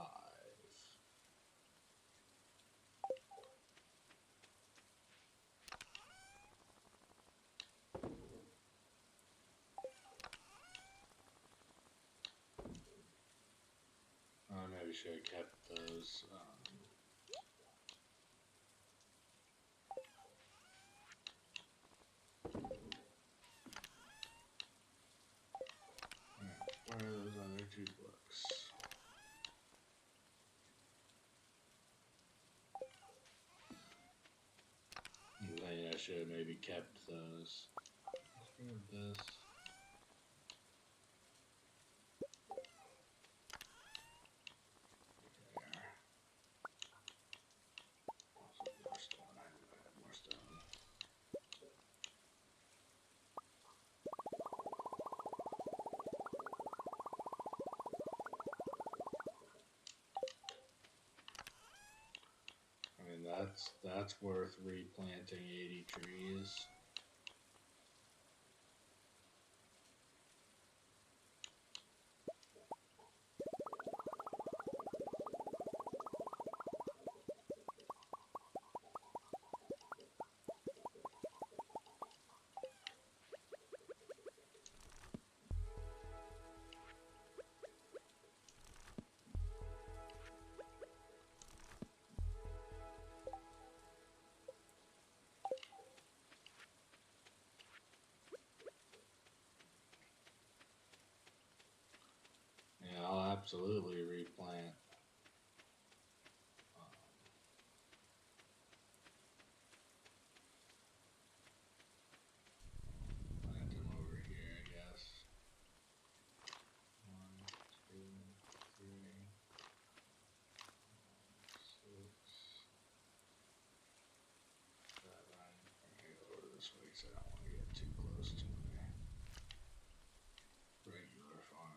Maybe should have kept those. Where are those other 2 books? I should have maybe kept those. Let's grab this. I mean, that's worth replanting 80 trees. Yeah, I'll absolutely replant. Plant them over here, I guess. 1, 2, 3, 6, 7. I'm gonna go over this way because I don't want to get too close to my regular farm.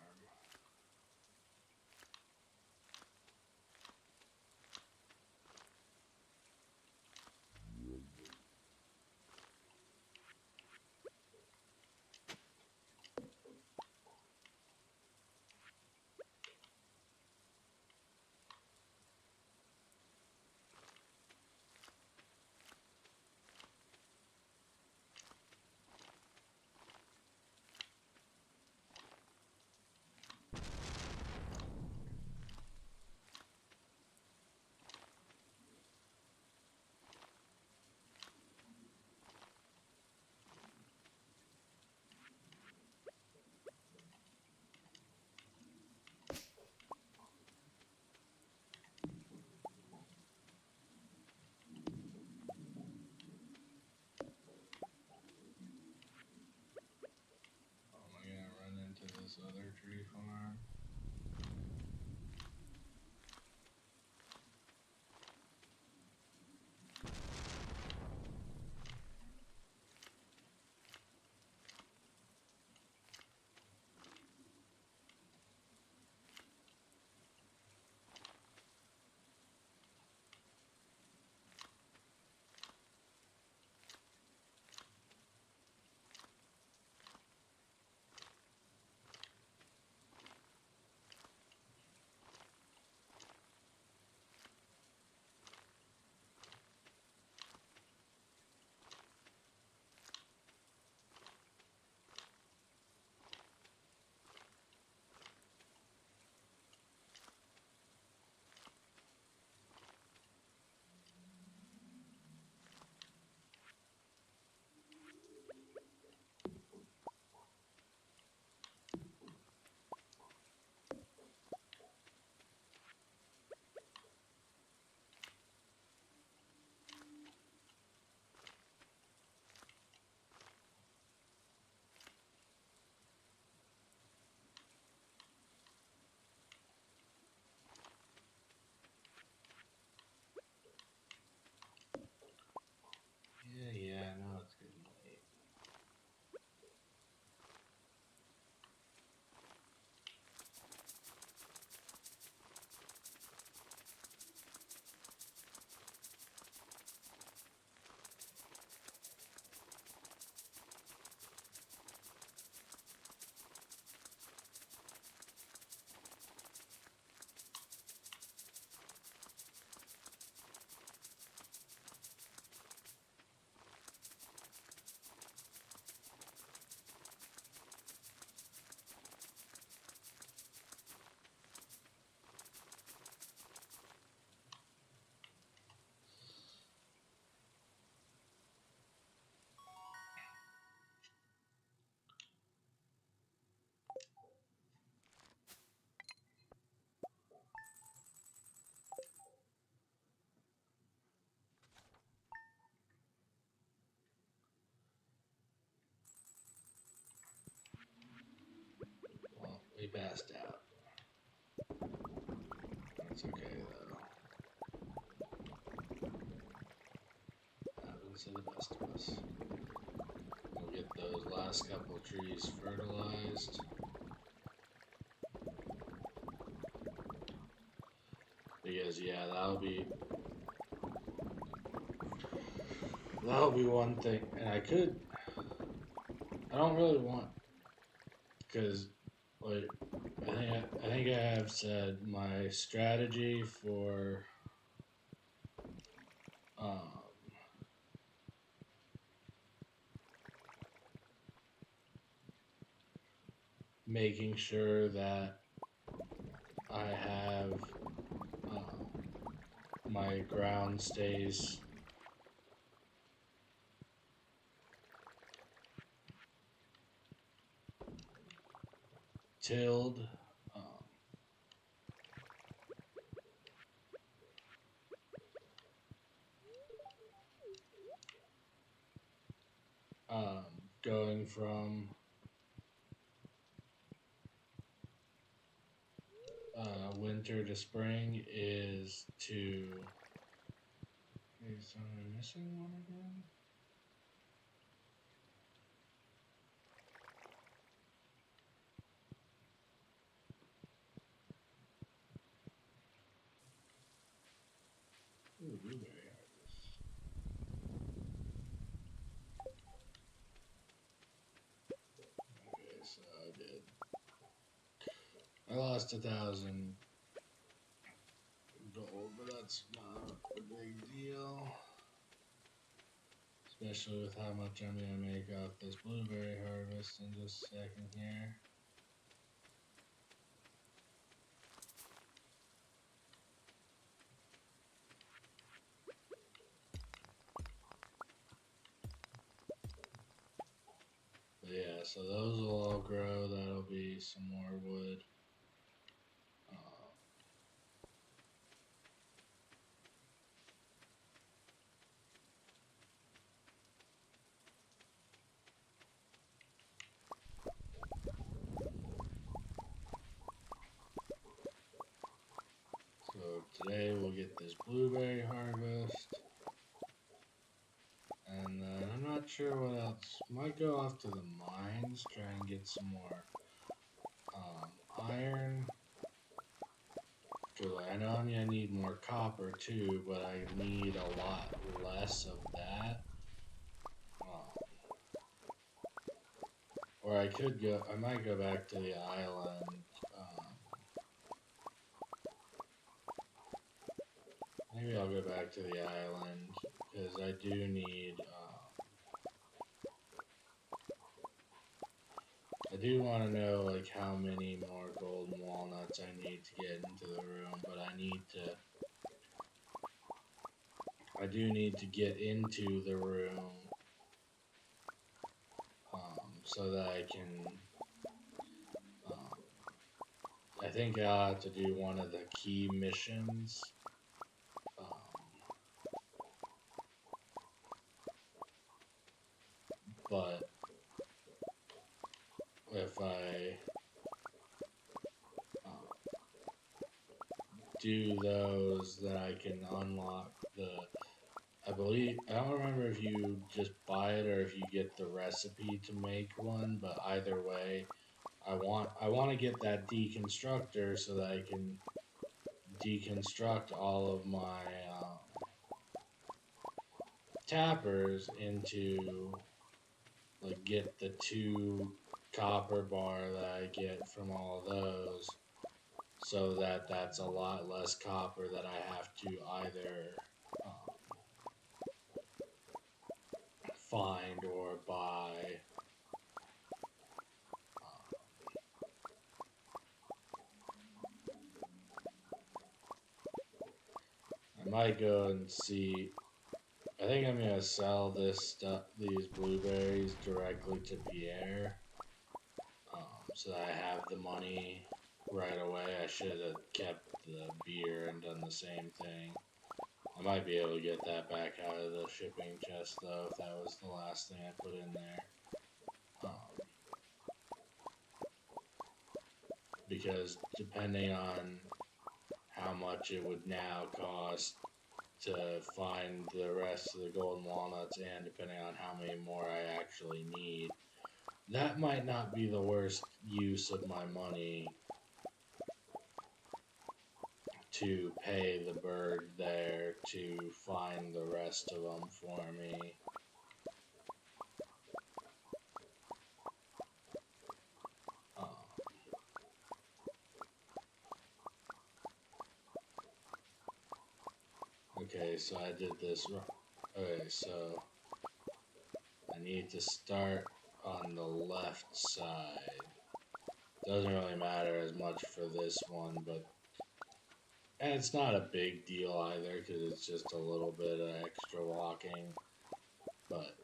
passed out. That's okay though. Happens to the best of us. We'll get those last couple trees fertilized. Because yeah, that'll be one thing. And I don't really want, because like I think I have said my strategy for making sure that I have my ground stays tilled. Going from winter to spring is to. Is I missing one again? Ooh, blueberry harvest. Okay, so I lost 1,000 gold, but that's not a big deal. Especially with how much I'm gonna make off this blueberry harvest in just a second here. But yeah, so those will all grow. That'll be some more wood. So today we'll get this blueberry harvest. And I'm not sure what else. Might go off to the mines, try and get some more iron. Because I know I'm going to need more copper too, but I need a lot less of that. Or I might go back to the island. Maybe I'll go back to the island, because I do need, I do want to know like how many more golden walnuts I need to get into the room, but I do need to get into the room so that I can, I think I'll have to do one of the key missions. But if I do those, then I can unlock I don't remember if you just buy it or if you get the recipe to make one, but either way, I want to get that deconstructor so that I can deconstruct all of my tappers into, like, get the 2 copper bar that I get from all of those, so that that's a lot less copper that I have to either find or buy. I might go and see. I think I'm gonna sell these blueberries directly to Pierre, so that I have the money right away. I should have kept the beer and done the same thing. I might be able to get that back out of the shipping chest though, if that was the last thing I put in there. Because because depending on how much it would now cost to find the rest of the golden walnuts, and depending on how many more I actually need, that might not be the worst use of my money to pay the bird there to find the rest of them for me. Okay, so I did this wrong. Okay, so I need to start on the left side. Doesn't really matter as much for this one, but and it's not a big deal either because it's just a little bit of extra walking. But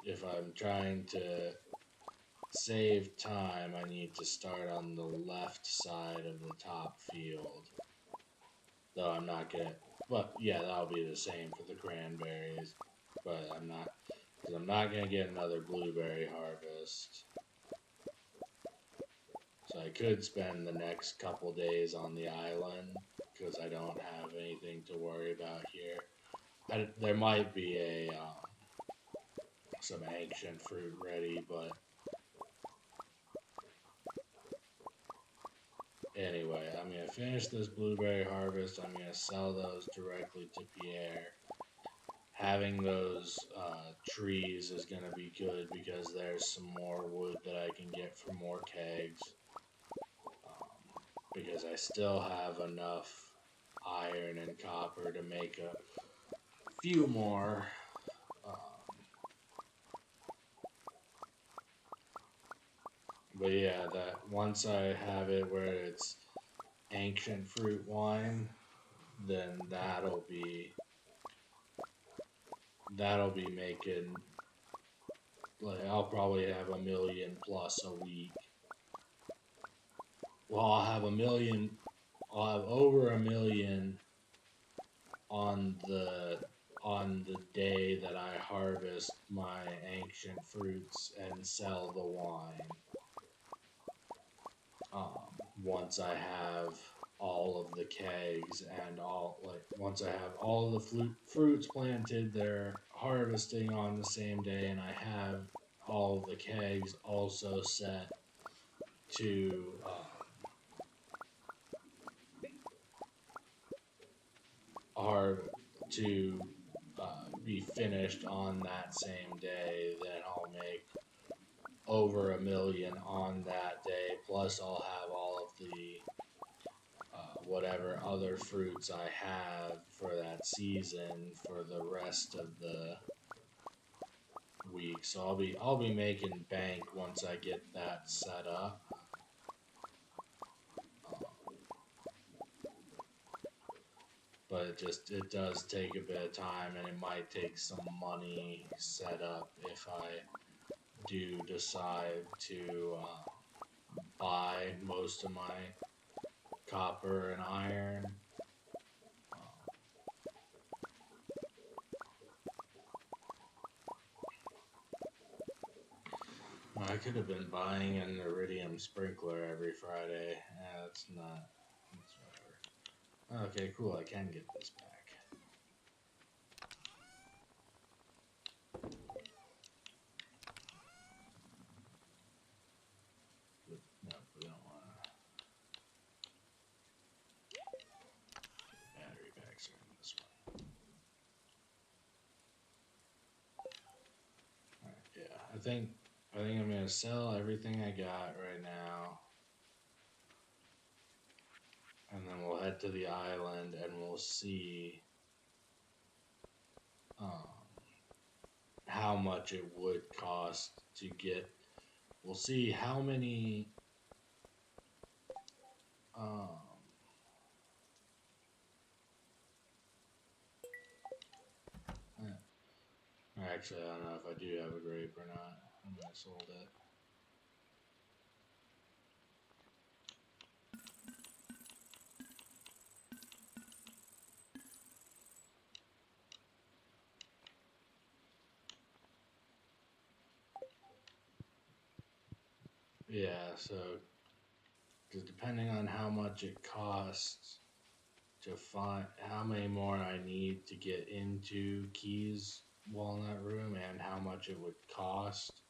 if I'm trying to save time, I need to start on the left side of the top field. Though I'm not gonna, but yeah, that'll be the same for the cranberries. But I'm not, because I'm not gonna get another blueberry harvest. So I could spend the next couple days on the island because I don't have anything to worry about here. There might be some ancient fruit ready, but anyway, I'm gonna finish this blueberry harvest. I'm gonna sell those directly to Pierre. Having those trees is gonna be good because there's some more wood that I can get for more kegs. Because I still have enough iron and copper to make a few more. But yeah, that once I have it where it's ancient fruit wine, then that'll be making, like, I'll probably have 1,000,000 plus a week. Well, I'll have over 1,000,000 on the day that I harvest my ancient fruits and sell the wine. Once I have all of the kegs and once I have all the fruits planted, they're harvesting on the same day, and I have all of the kegs also set to be finished on that same day, then I'll make over 1,000,000 on that day. Plus, I'll have all of the whatever other fruits I have for that season for the rest of the week. So I'll be making bank once I get that set up. But it does take a bit of time, and it might take some money set up if I do decide to buy most of my copper and iron. I could have been buying an iridium sprinkler every Friday. That's not. That's whatever. Okay, cool. I can get this back. But, no, we don't want to. Battery packs are in this one. Alright, yeah. I think I'm gonna sell everything I got right now. And then we'll head to the island and we'll see how much it would cost to get. We'll see how many actually, I don't know if I do have a grape or not. I might have sold it. Yeah, so Because depending on how much it costs to find, how many more I need to get into Key's Walnut Room, and how much it would cost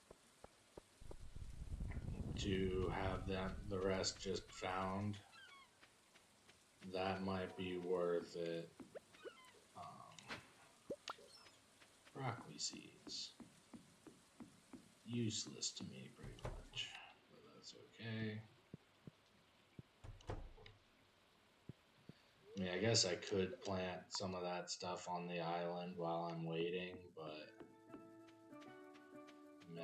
to have the rest just found, that might be worth it. Broccoli seeds. Useless to me, pretty much. But that's okay. I mean, I guess I could plant some of that stuff on the island while I'm waiting, but meh.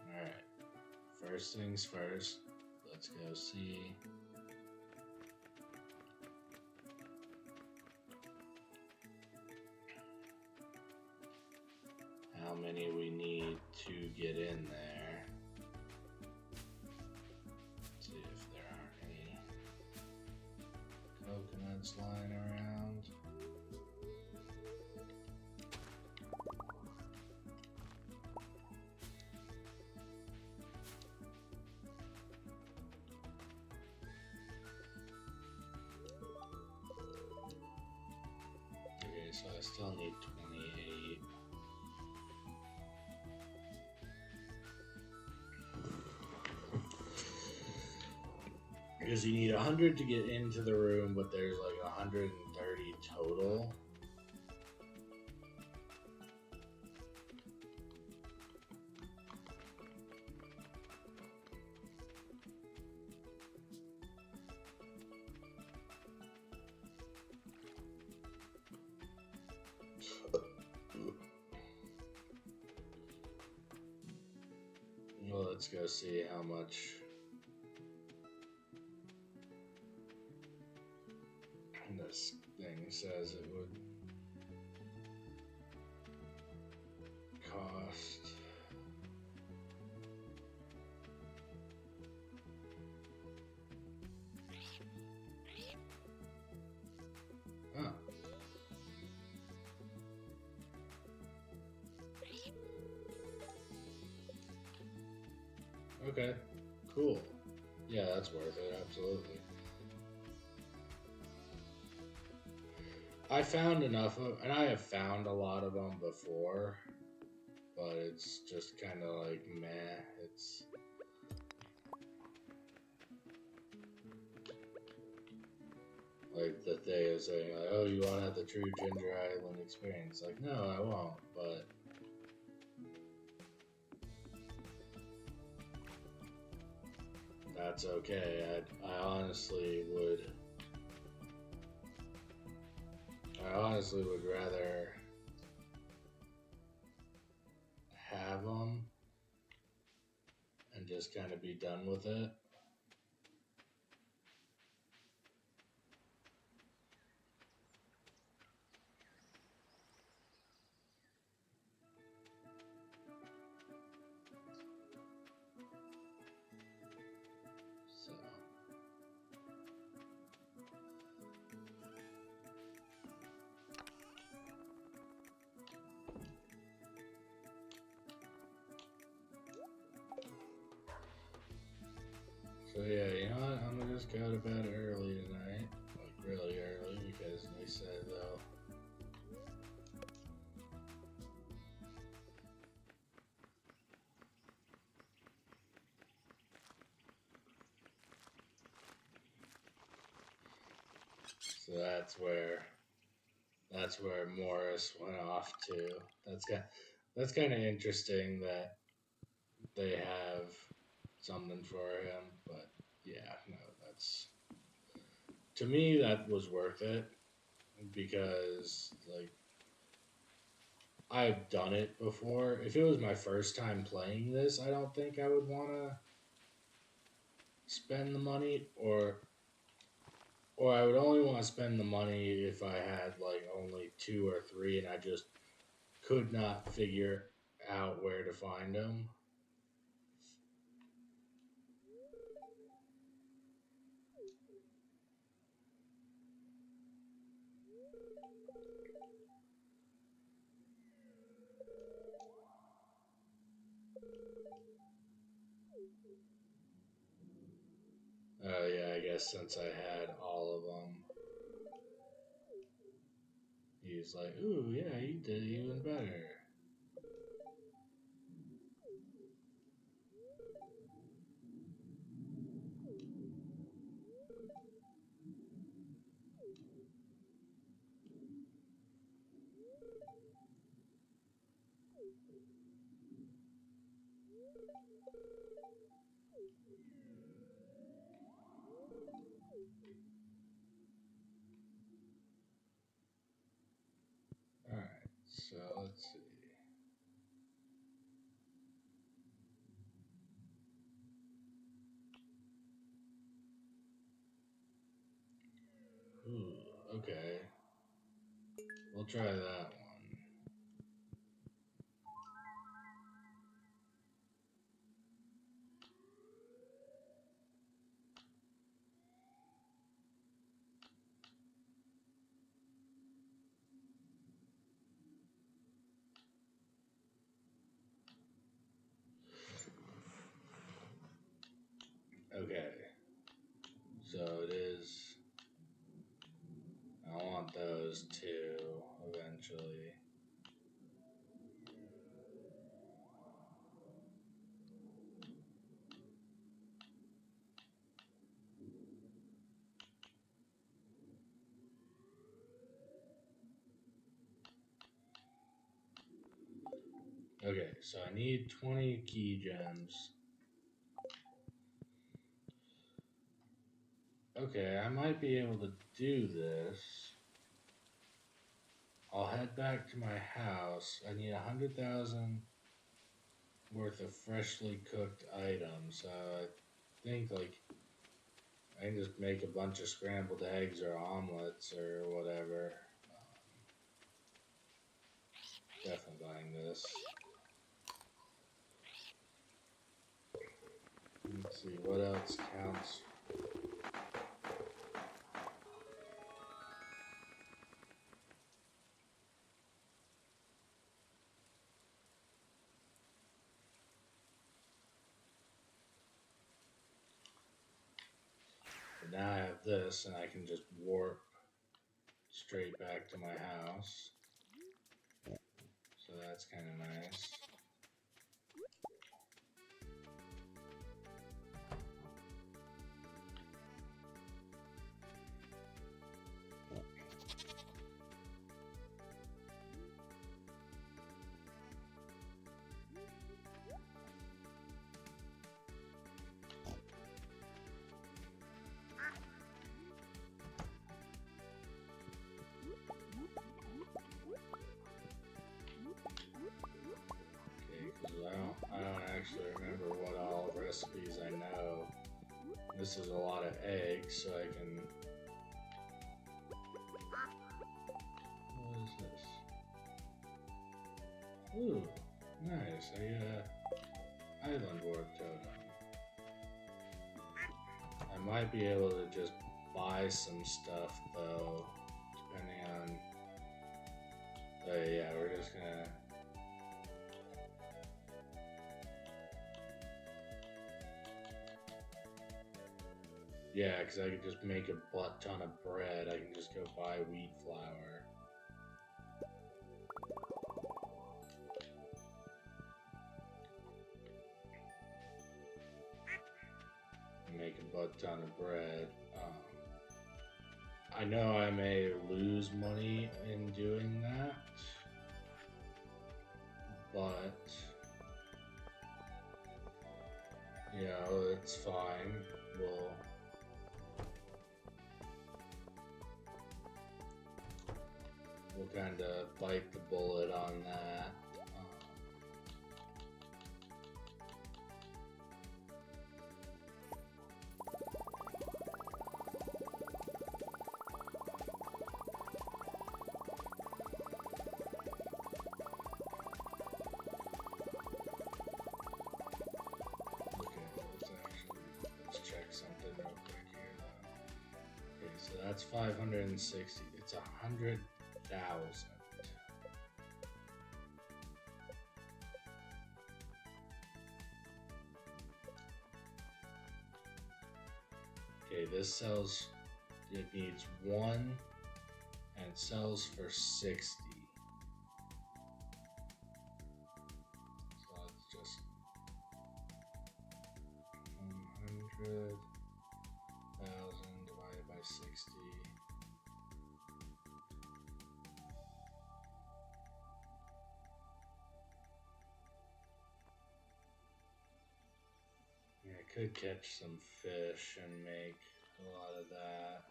Alright. First things first. Let's go see. How many we need to get in there. Let's see if there aren't any coconuts lying around. Okay, so I still need 28. Because you need 100 to get into the room, but there's like 130 total. Well, let's go see how much this thing says it would cost. Oh. Okay, cool. Yeah, that's worth it, absolutely. I found enough of, and I have found a lot of them before, but it's just kind of like meh. It's like the thing is saying, like, oh, you want to have the true Ginger Island experience? Like, no, I won't, but that's okay. I honestly would rather have them and just kind of be done with it. So. So yeah, you know what? I'm gonna just go to bed early tonight, like really early, because they said though. So that's where Morris went off to. That's kind of interesting that they have something for him, but yeah, no, that's, to me that was worth it, because like I've done it before. If it was my first time playing this, I don't think I would want to spend the money, or I would only want to spend the money if I had like only 2 or 3 and I just could not figure out where to find them. guess since I had all of them, he's like, ooh, yeah, you did even better. Alright, so let's see. Ooh, okay. We'll try that one. Okay. So it is. I want those two eventually. Okay, so I need 20 key gems. Okay, I might be able to do this. I'll head back to my house. I need 100,000 worth of freshly cooked items. So I think like I can just make a bunch of scrambled eggs or omelets or whatever. Definitely buying this. Let's see what else counts. But now I have this, and I can just warp straight back to my house. So that's kind of nice. I don't actually remember what all recipes I know. This is a lot of eggs, so I can. What is this? Ooh, nice. Island warp totem. I might be able to just buy some stuff though, depending on. Oh yeah, we're just gonna. Yeah, because I could just make a butt ton of bread. I can just go buy wheat flour. Make a butt ton of bread. I know I may lose money in doing that, but you know, it's fine. We'll kind of bite the bullet on that. Let's check something real quick here though. Okay, so that's 560. It's 100,000. Okay, this sells. It needs 1, and it sells for 60. So that's just 100,000 divided by 60. Yeah, I could catch some fish and make a lot of that.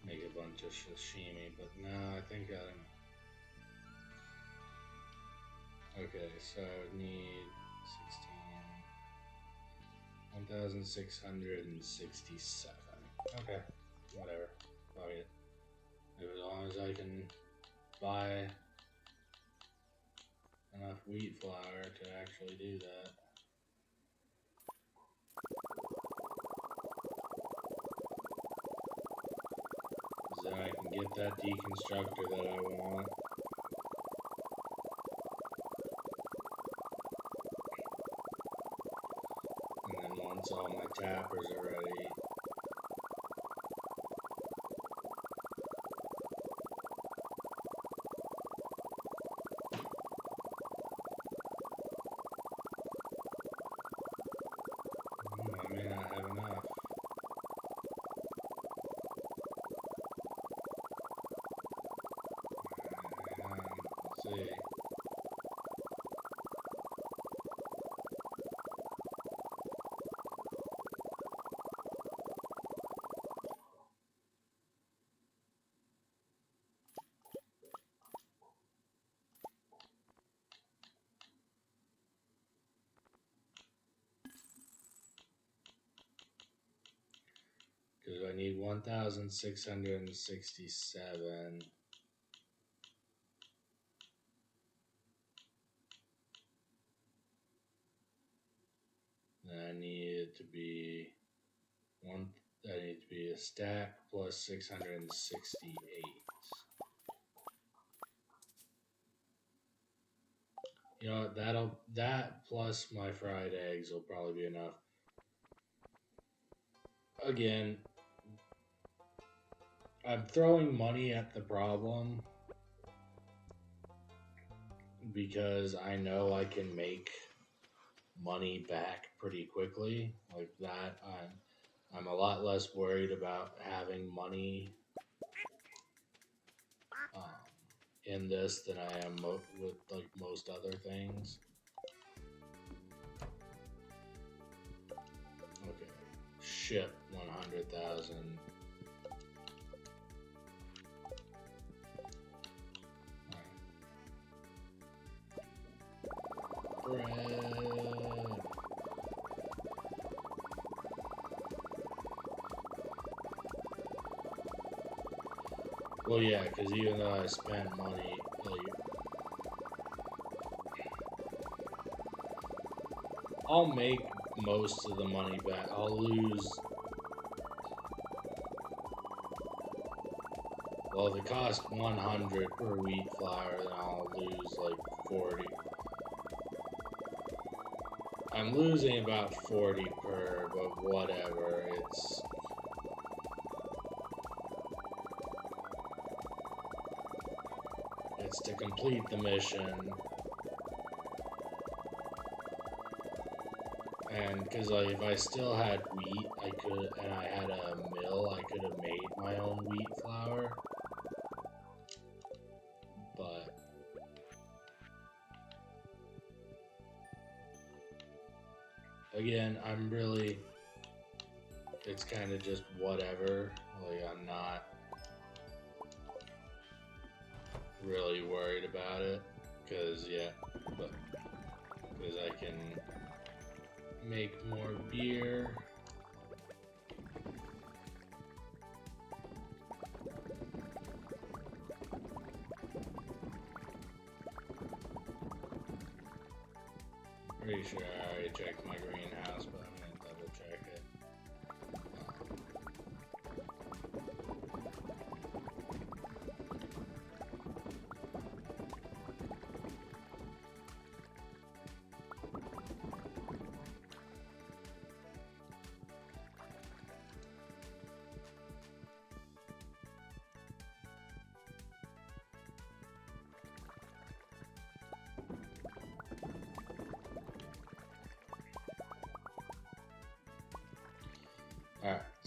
Make a bunch of sashimi, but no, I think okay, so I would need 1,667. Okay, whatever. Fuck it. As long as I can buy enough wheat flour to actually do that. Then I can get that deconstructor that I want. And then once all my tappers are ready, I may not have enough. Let's see. Because I need 1,667. Then I need it to be a stack plus 668. You know, that plus my fried eggs will probably be enough. Again, I'm throwing money at the problem because I know I can make money back pretty quickly. Like that, I'm a lot less worried about having money in this than I am with like most other things. Okay, ship 100,000. Bread. Well, yeah, because even though I spent money, like, I'll make most of the money back. I'll lose. Well, if it costs 100 per wheat flour, then I'll lose like 40. I'm losing about 40 per, but whatever. It's to complete the mission. And because like if I still had wheat, and I had a mill, I could have made my own wheat flour. But again, it's kind of just whatever. Like I'm not really worried about it because I can make more beer. Pretty sure I already checked my greenhouse, but I'm gonna double check it.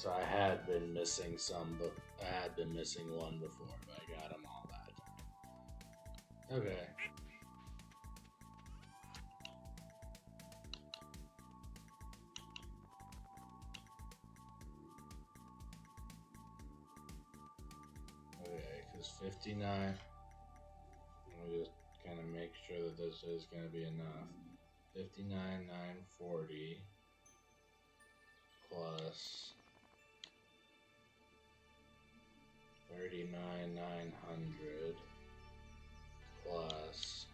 So I had been missing some, but I had been missing one before, but I got them all that time. Okay. Okay, because 59. Let me just kind of make sure that this is going to be enough. 59,940 plus 39,900 plus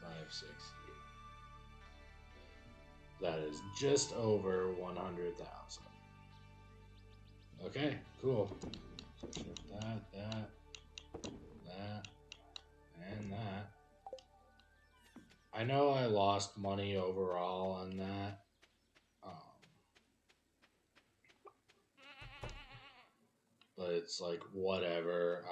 560. That is just over 100,000. Okay, cool. That, and that. I know I lost money overall on that. But it's like, whatever.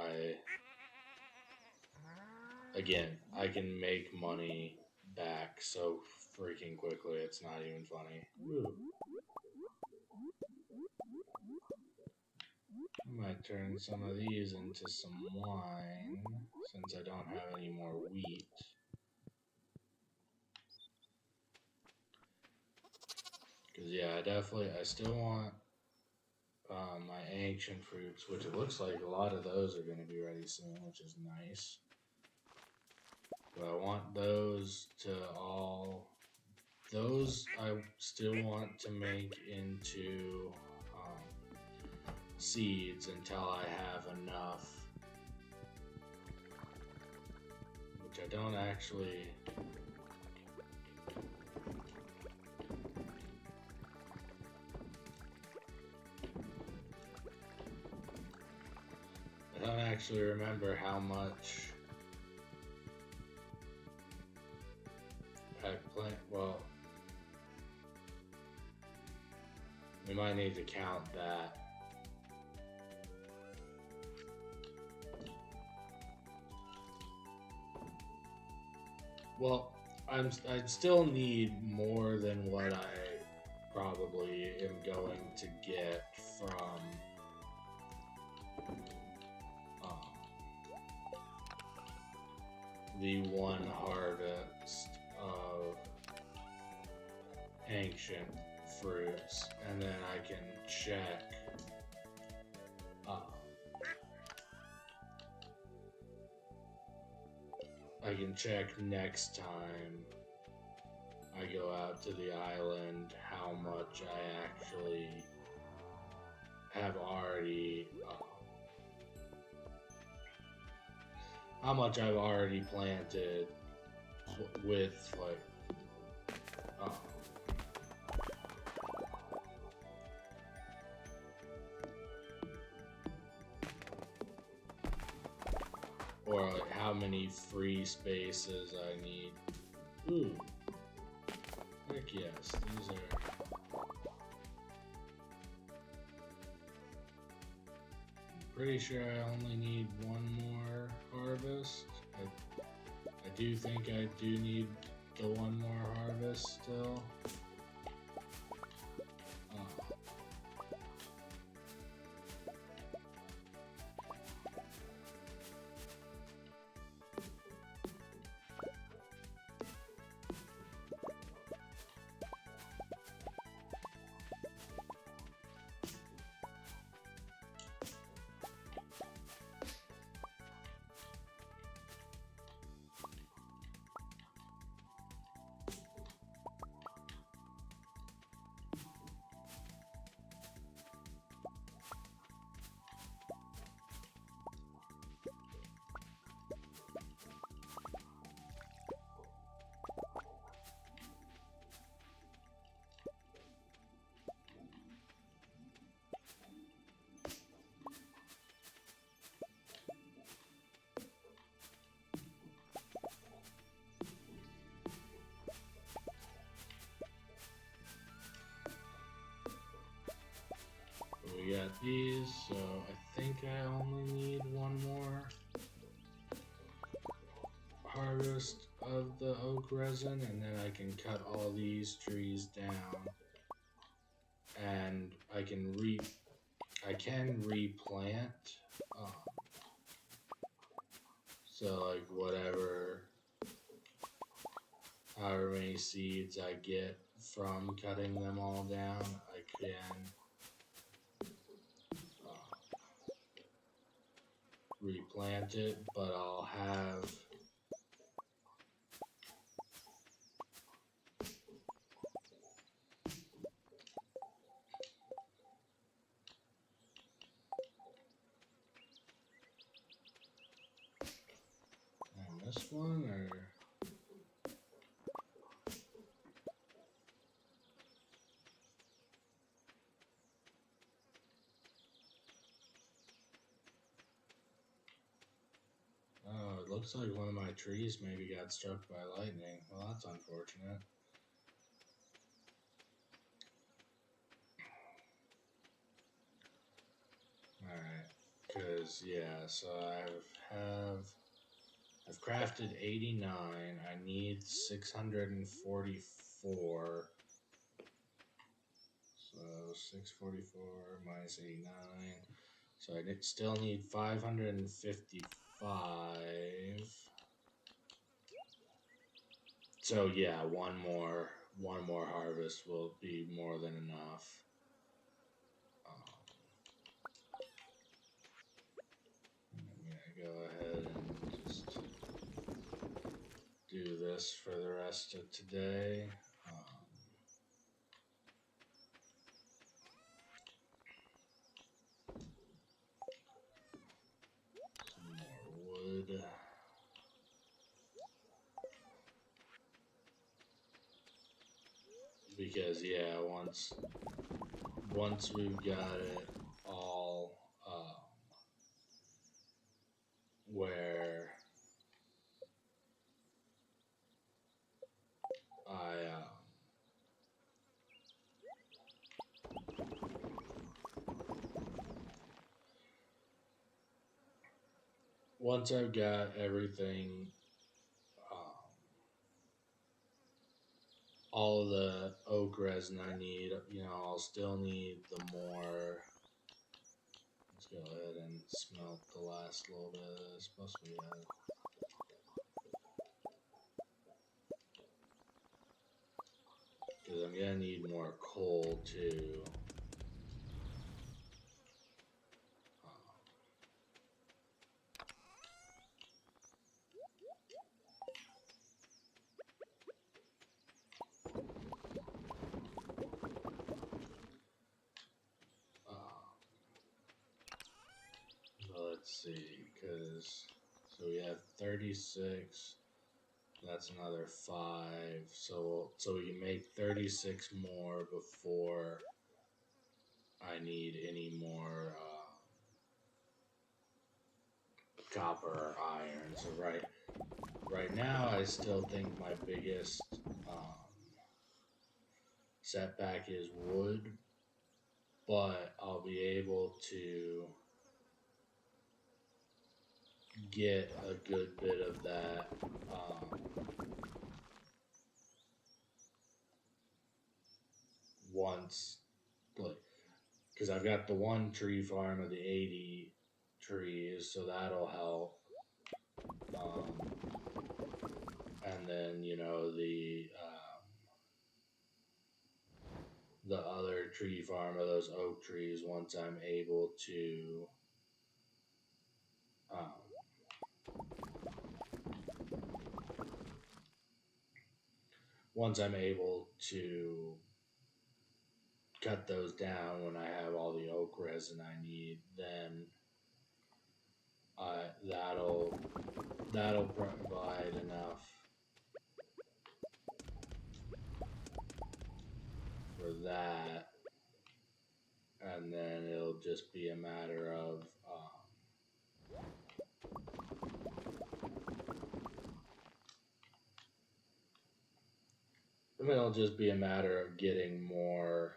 Again, I can make money back so freaking quickly, it's not even funny. Ooh. I might turn some of these into some wine, since I don't have any more wheat. Because, yeah, I still want my ancient fruits, which it looks like a lot of those are going to be ready soon, which is nice. But I want those to all... Those I still want to make into seeds until I have enough. Which I don't actually... I don't actually remember how much I plant. Well, we might need to count that. Well, I'd still need more than what I probably am going to get from the one harvest of ancient fruits, and then I can check next time I go out to the island how much I actually have already how much I've already planted with, like, or like how many free spaces I need. Ooh. Heck yes, these are... I'm pretty sure I only need one more harvest. I do think I do need the one more harvest still. We got these, so I think I only need one more harvest of the oak resin, and then I can cut all these trees down. and I can replant. Um, so like whatever, however many seeds I get from cutting them all down, I can replant it, but I'll have this one or oh, it looks like one of my trees maybe got struck by lightning. Well, that's unfortunate. Alright, because yeah, so I've crafted 89. I need 644. So 644 minus 89. So I still need 555. So yeah, one more harvest will be more than enough. I'm gonna go ahead and just do this for the rest of today. Some more wood. Because yeah, once we've got it all where I once I've got everything, all of the oak resin I need, I'll still need the more. Let's go ahead and smelt the last little bit of this. Plus we have. Because I'm gonna need more coal too. Let's see, because so we have 36. That's another 5. So we can make 36 more before I need any more copper or iron. So right now, I still think my biggest setback is wood, but I'll be able to get a good bit of that once, like, because I've got the one tree farm of the 80 trees, so that'll help. And then the other tree farm of those oak trees once I'm able to cut those down when I have all the oak resin I need, then that'll provide enough for that, and then it'll just be a matter of getting more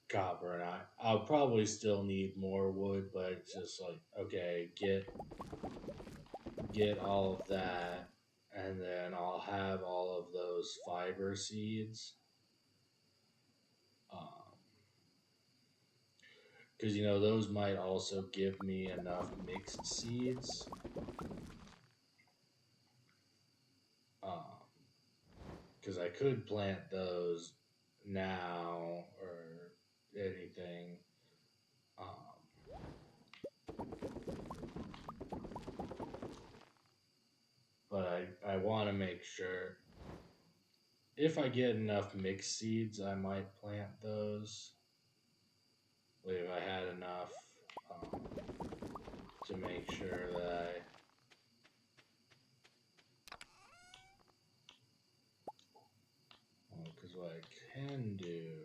copper, and I'll probably still need more wood, but it's just like, okay, get all of that, and then I'll have all of those fiber seeds Because, you know, those might also give me enough mixed seeds. Because I could plant those now or anything. But I want to make sure if I get enough mixed seeds, I might plant those. Like if I had enough to make sure that because what I can do.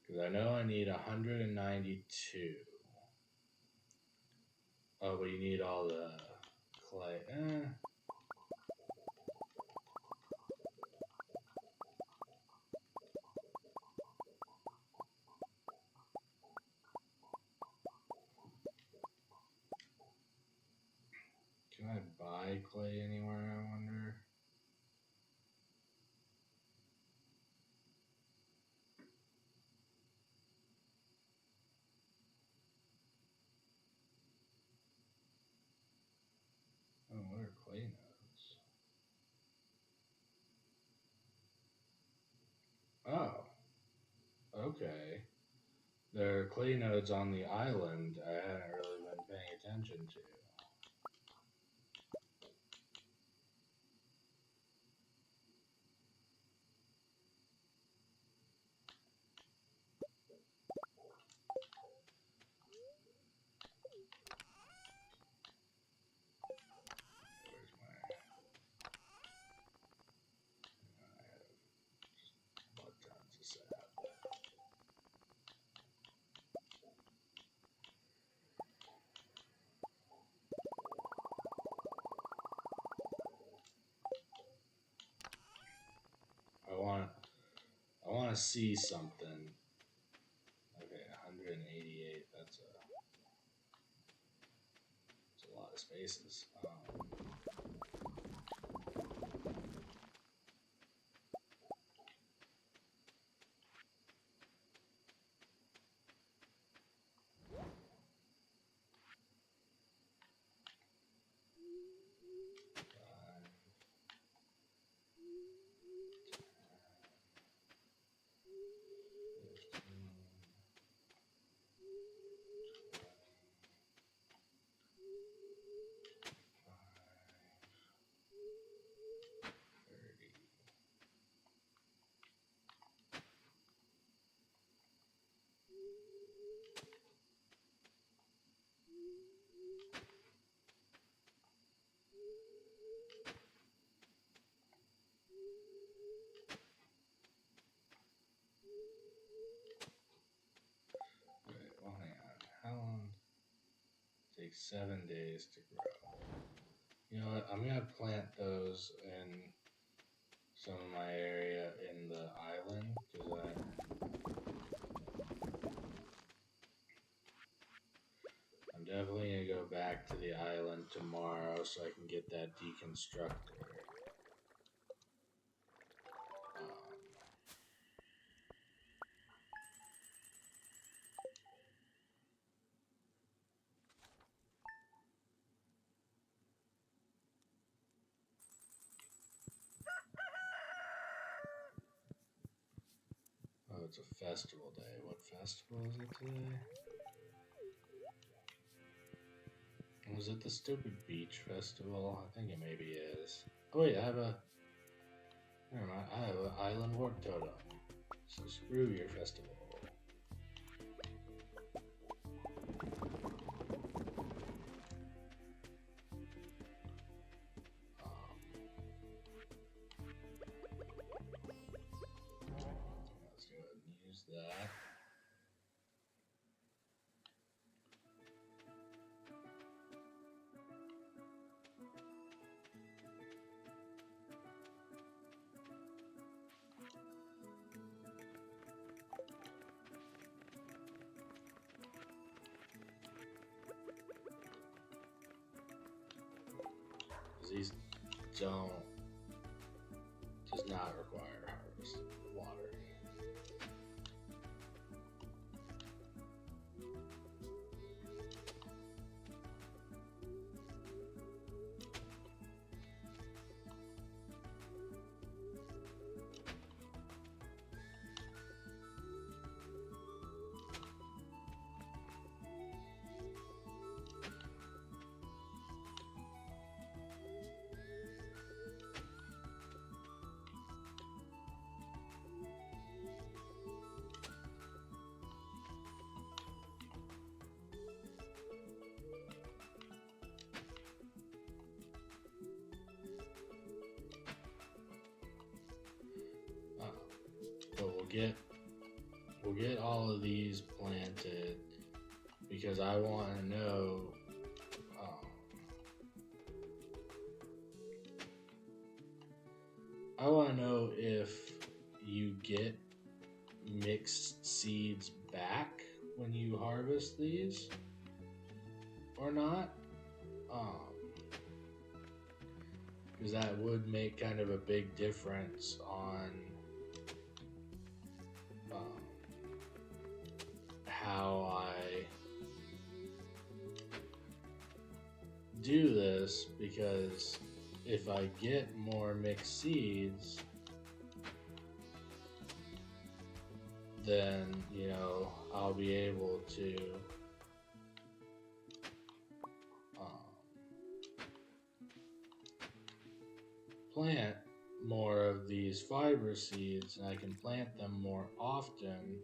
Because I know I need 192. Oh, but you need all the clay. Can I buy clay anywhere, I wonder? Oh, what are clay nodes? Oh, okay. There are clay nodes on the island I hadn't really been paying attention to. Where's my... I have just butt tons of sap. I want to see something. Okay, 188. That's a lot of spaces. How long? It takes 7 days to grow. You know what? I'm gonna plant those in some of my area in the island because I'm definitely gonna go back to the island tomorrow so I can get that deconstructor. Oh, it's a festival day. What festival is it today? Was it the stupid beach festival? I think it maybe is. Oh wait, I have a... Never mind, I have an island warp totem. So screw your festival. Let's go ahead and use that. these does not require harvest water. But we'll get all of these planted because I want to know. I want to know if you get mixed seeds back when you harvest these or not. Because that would make kind of a big difference on how I do this, because if I get more mixed seeds, then, you know, I'll be able to plant more of these fiber seeds, and I can plant them more often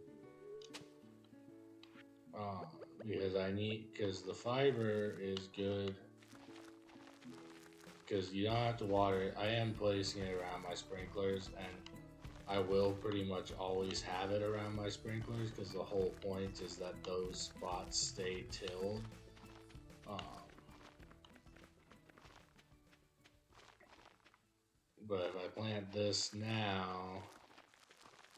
because the fiber is good, because you don't have to water it. I am placing it around my sprinklers, and I will pretty much always have it around my sprinklers because the whole point is that those spots stay tilled. But if I plant this now,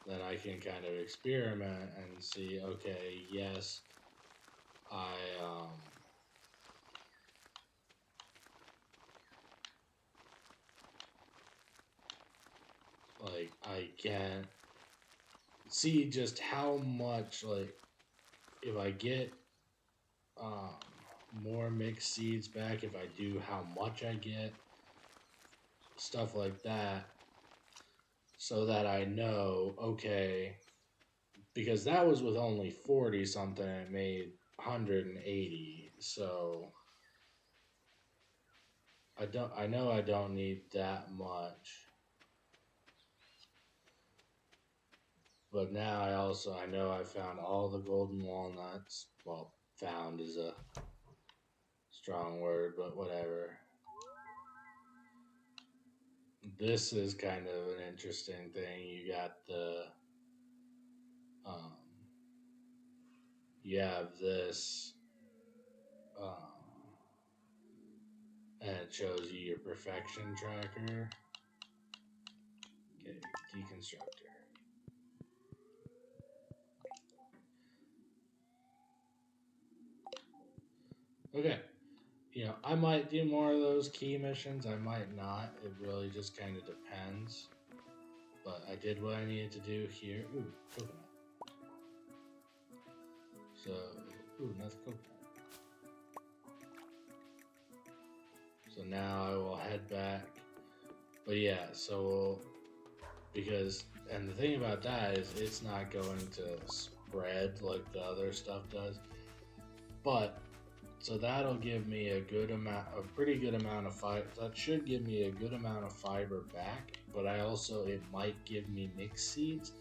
then I can kind of experiment and see, okay, yes, I can see just how much, like, if I get more mixed seeds back, if I do, how much I get, stuff like that, so that I know, okay, because that was with only 40 something and it made 180, so I know I don't need that much. But now I know I found all the golden walnuts. Well, found is a strong word, but whatever. This is kind of an interesting thing. You got you have this, and it shows you your perfection tracker. Okay, deconstructor. Okay, you know, I might do more of those key missions. I might not. It really just kind of depends. But I did what I needed to do here. Ooh, coconut. So, another coconut. So now I will head back. But yeah, so because, and the thing about that is it's not going to spread like the other stuff does. But, so that'll give me a pretty good amount of fiber. That should give me a good amount of fiber back. But it might give me mixed seeds.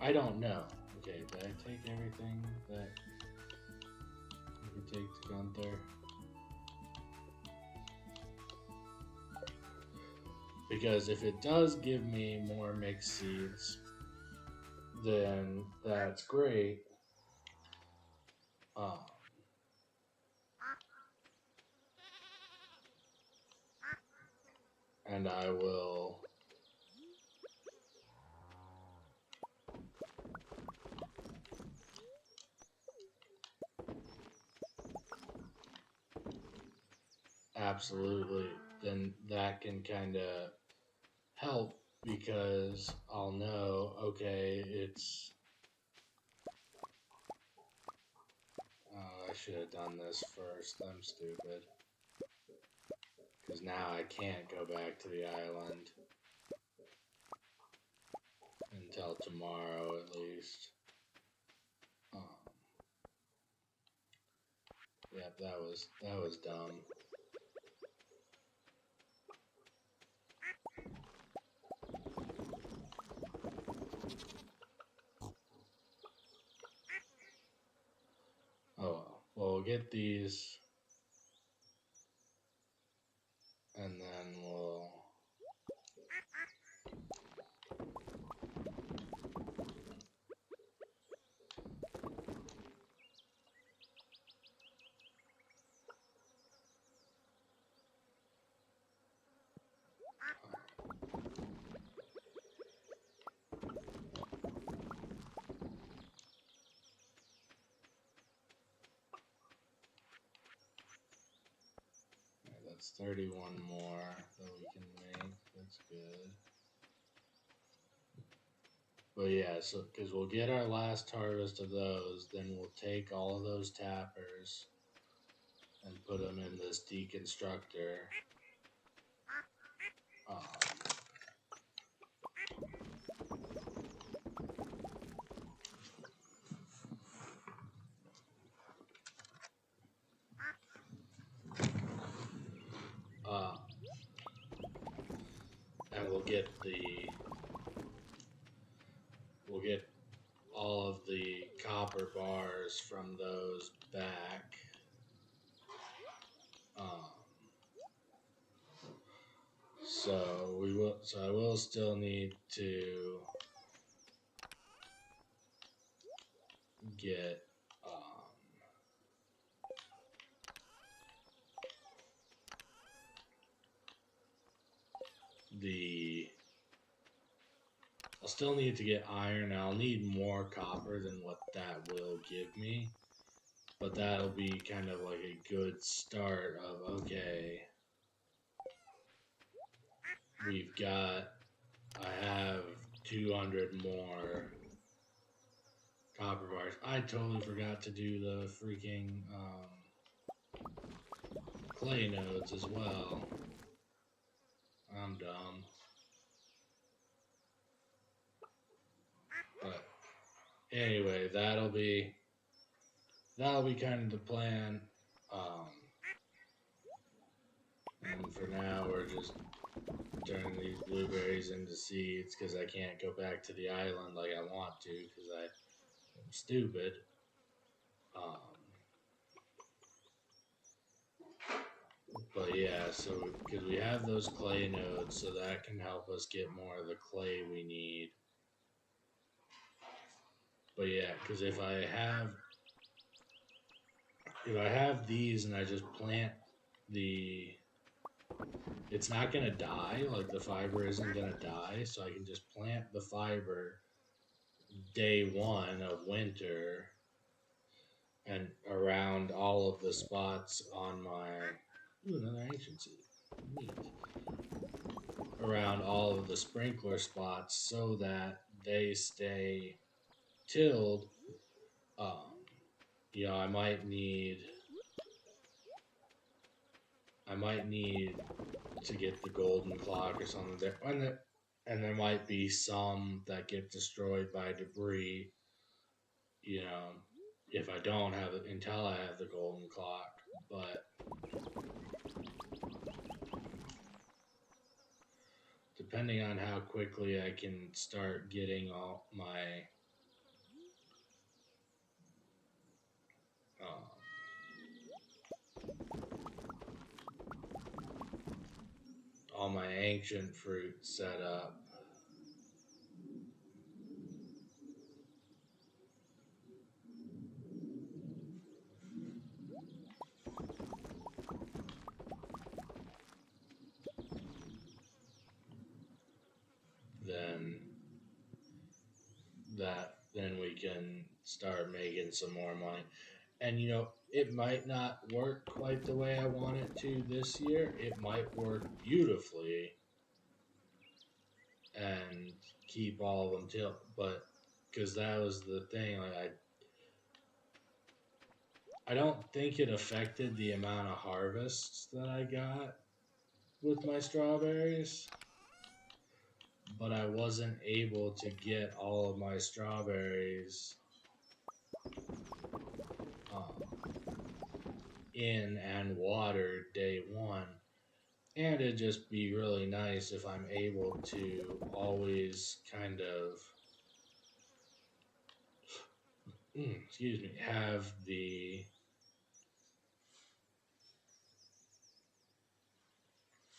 I don't know. Okay, did I take everything that I could take to Gunther? Because if it does give me more mixed seeds, then that's great. And I will absolutely then that can kind of help because I'll know, okay, it's. Oh, I should have done this first. I'm stupid. Because now I can't go back to the island until tomorrow at least. Yep, that was dumb. Oh well. Well, we'll get these, and then we'll. That's 31 more that we can make. That's good. But yeah, so because we'll get our last harvest of those, then we'll take all of those tappers and put them in this deconstructor. Um, uh, and we'll get all of the copper bars from those back. So I will still need to get the. I'll still need to get iron. I'll need more copper than what that will give me, but that'll be kind of like a good start of okay. I have 200 more copper bars. I totally forgot to do the freaking clay nodes as well. I'm dumb. But anyway, that'll be kind of the plan. And for now, we're just turning these blueberries into seeds because I can't go back to the island like I want to because I'm stupid. But yeah, so because we have those clay nodes, so that can help us get more of the clay we need. But yeah, because if I have these and I just plant it's not gonna die. Like the fiber isn't gonna die, so I can just plant the fiber day one of winter and around all of the spots on my another ancient seed. Neat. Around all of the sprinkler spots so that they stay tilled. I might need to get the golden clock or something there, and there might be some that get destroyed by debris. If I don't have it until I have the golden clock, but depending on how quickly I can start getting all my ancient fruit set up. Then we can start making some more money. And it might not work quite the way I want it to this year. It might work beautifully and keep all of them till, but because that was the thing, like I don't think it affected the amount of harvests that I got with my strawberries, but I wasn't able to get all of my strawberries um, in and watered day one. And it'd just be really nice if I'm able to always kind of, excuse me, have the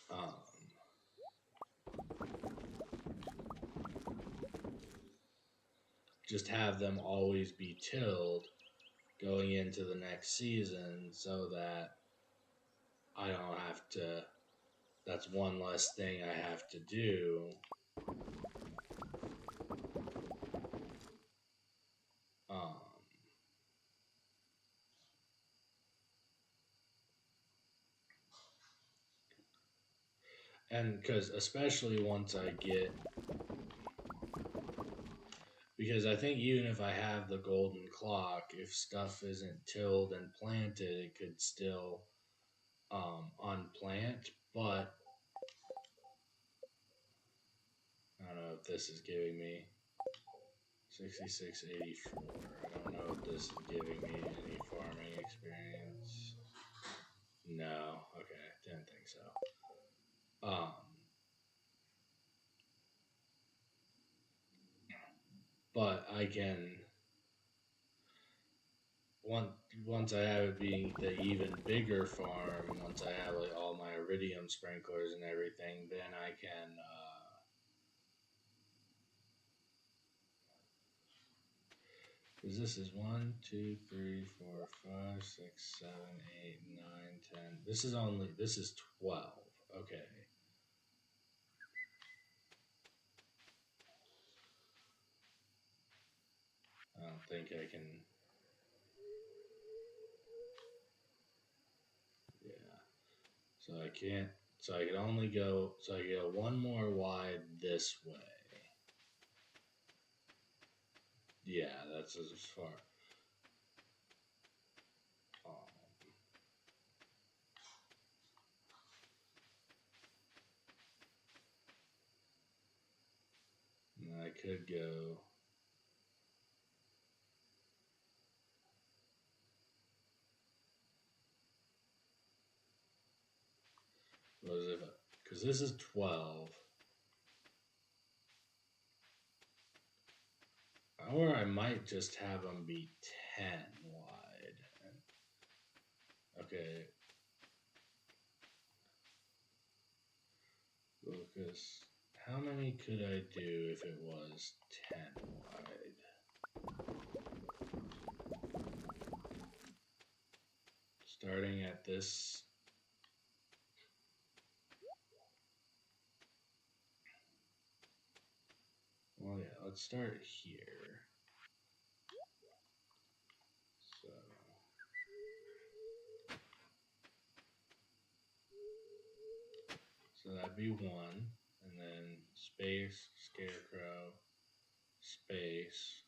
um, just have them always be tilled going into the next season so that I don't have to. That's one less thing I have to do. Um, and because, especially once I get, because I think even if I have the golden clock, if stuff isn't tilled and planted, it could still unplant. But I don't know if this is giving me 6684. I don't know if this is giving me any farming experience. No, okay, didn't think so. But I can once once I have it being the even bigger farm. Once I have like all my iridium sprinklers and everything, then I can. Because this is 1, 2, 3, 4, 5, 6, 7, 8, 9, 10. This is 12. Okay. I don't think I can. Yeah. So I can't. So I can only go. So I go one more wide this way. Yeah, that's as far. Um, and I could go. Was it? Because this is 12. Or I might just have them be 10 wide. Okay. Because how many could I do if it was 10 wide? Starting at this. Well, yeah, let's start here. So, that'd be one. And then space, scarecrow, space.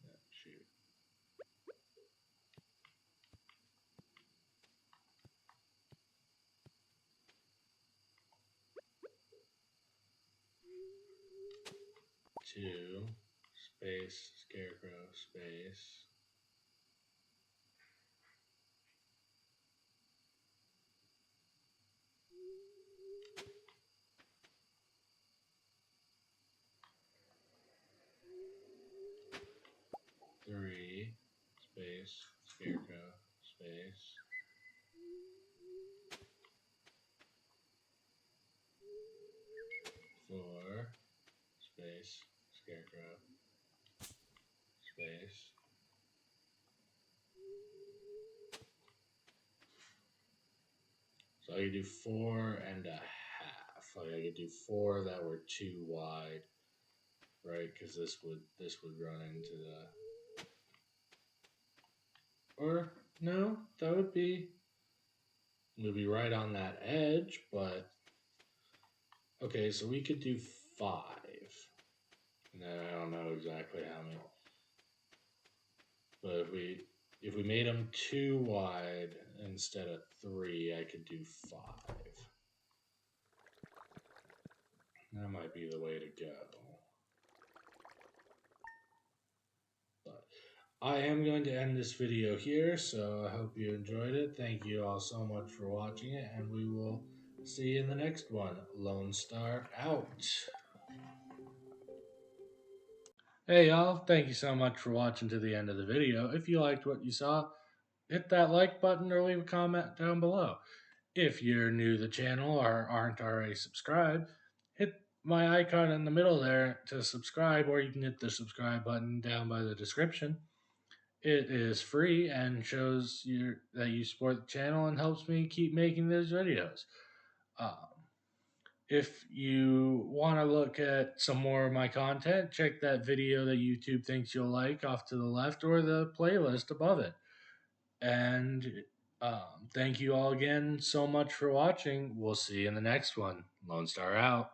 Yeah, shoot. Two, space, scarecrow, space. Three, space, scarecrow, space. Four, space, scarecrow, space. So I could do 4.5. Like I could do four that were too wide. right? Because this would run into the, or no, that would be right on that edge, but okay, so we could do 5. And then I don't know exactly how many, but if we made them too wide instead of 3, I could do 5. That might be the way to go. But I am going to end this video here, so I hope you enjoyed it. Thank you all so much for watching it, and we will see you in the next one. Lone Star out. Hey y'all, thank you so much for watching to the end of the video. If you liked what you saw, hit that like button or leave a comment down below. If you're new to the channel or aren't already subscribed, hit my icon in the middle there to subscribe, or you can hit the subscribe button down by the description. It is free and shows that you support the channel and helps me keep making those videos. Um, if you want to look at some more of my content, check that video that YouTube thinks you'll like off to the left or the playlist above it. And thank you all again so much for watching. We'll see you in the next one. Lone Star out.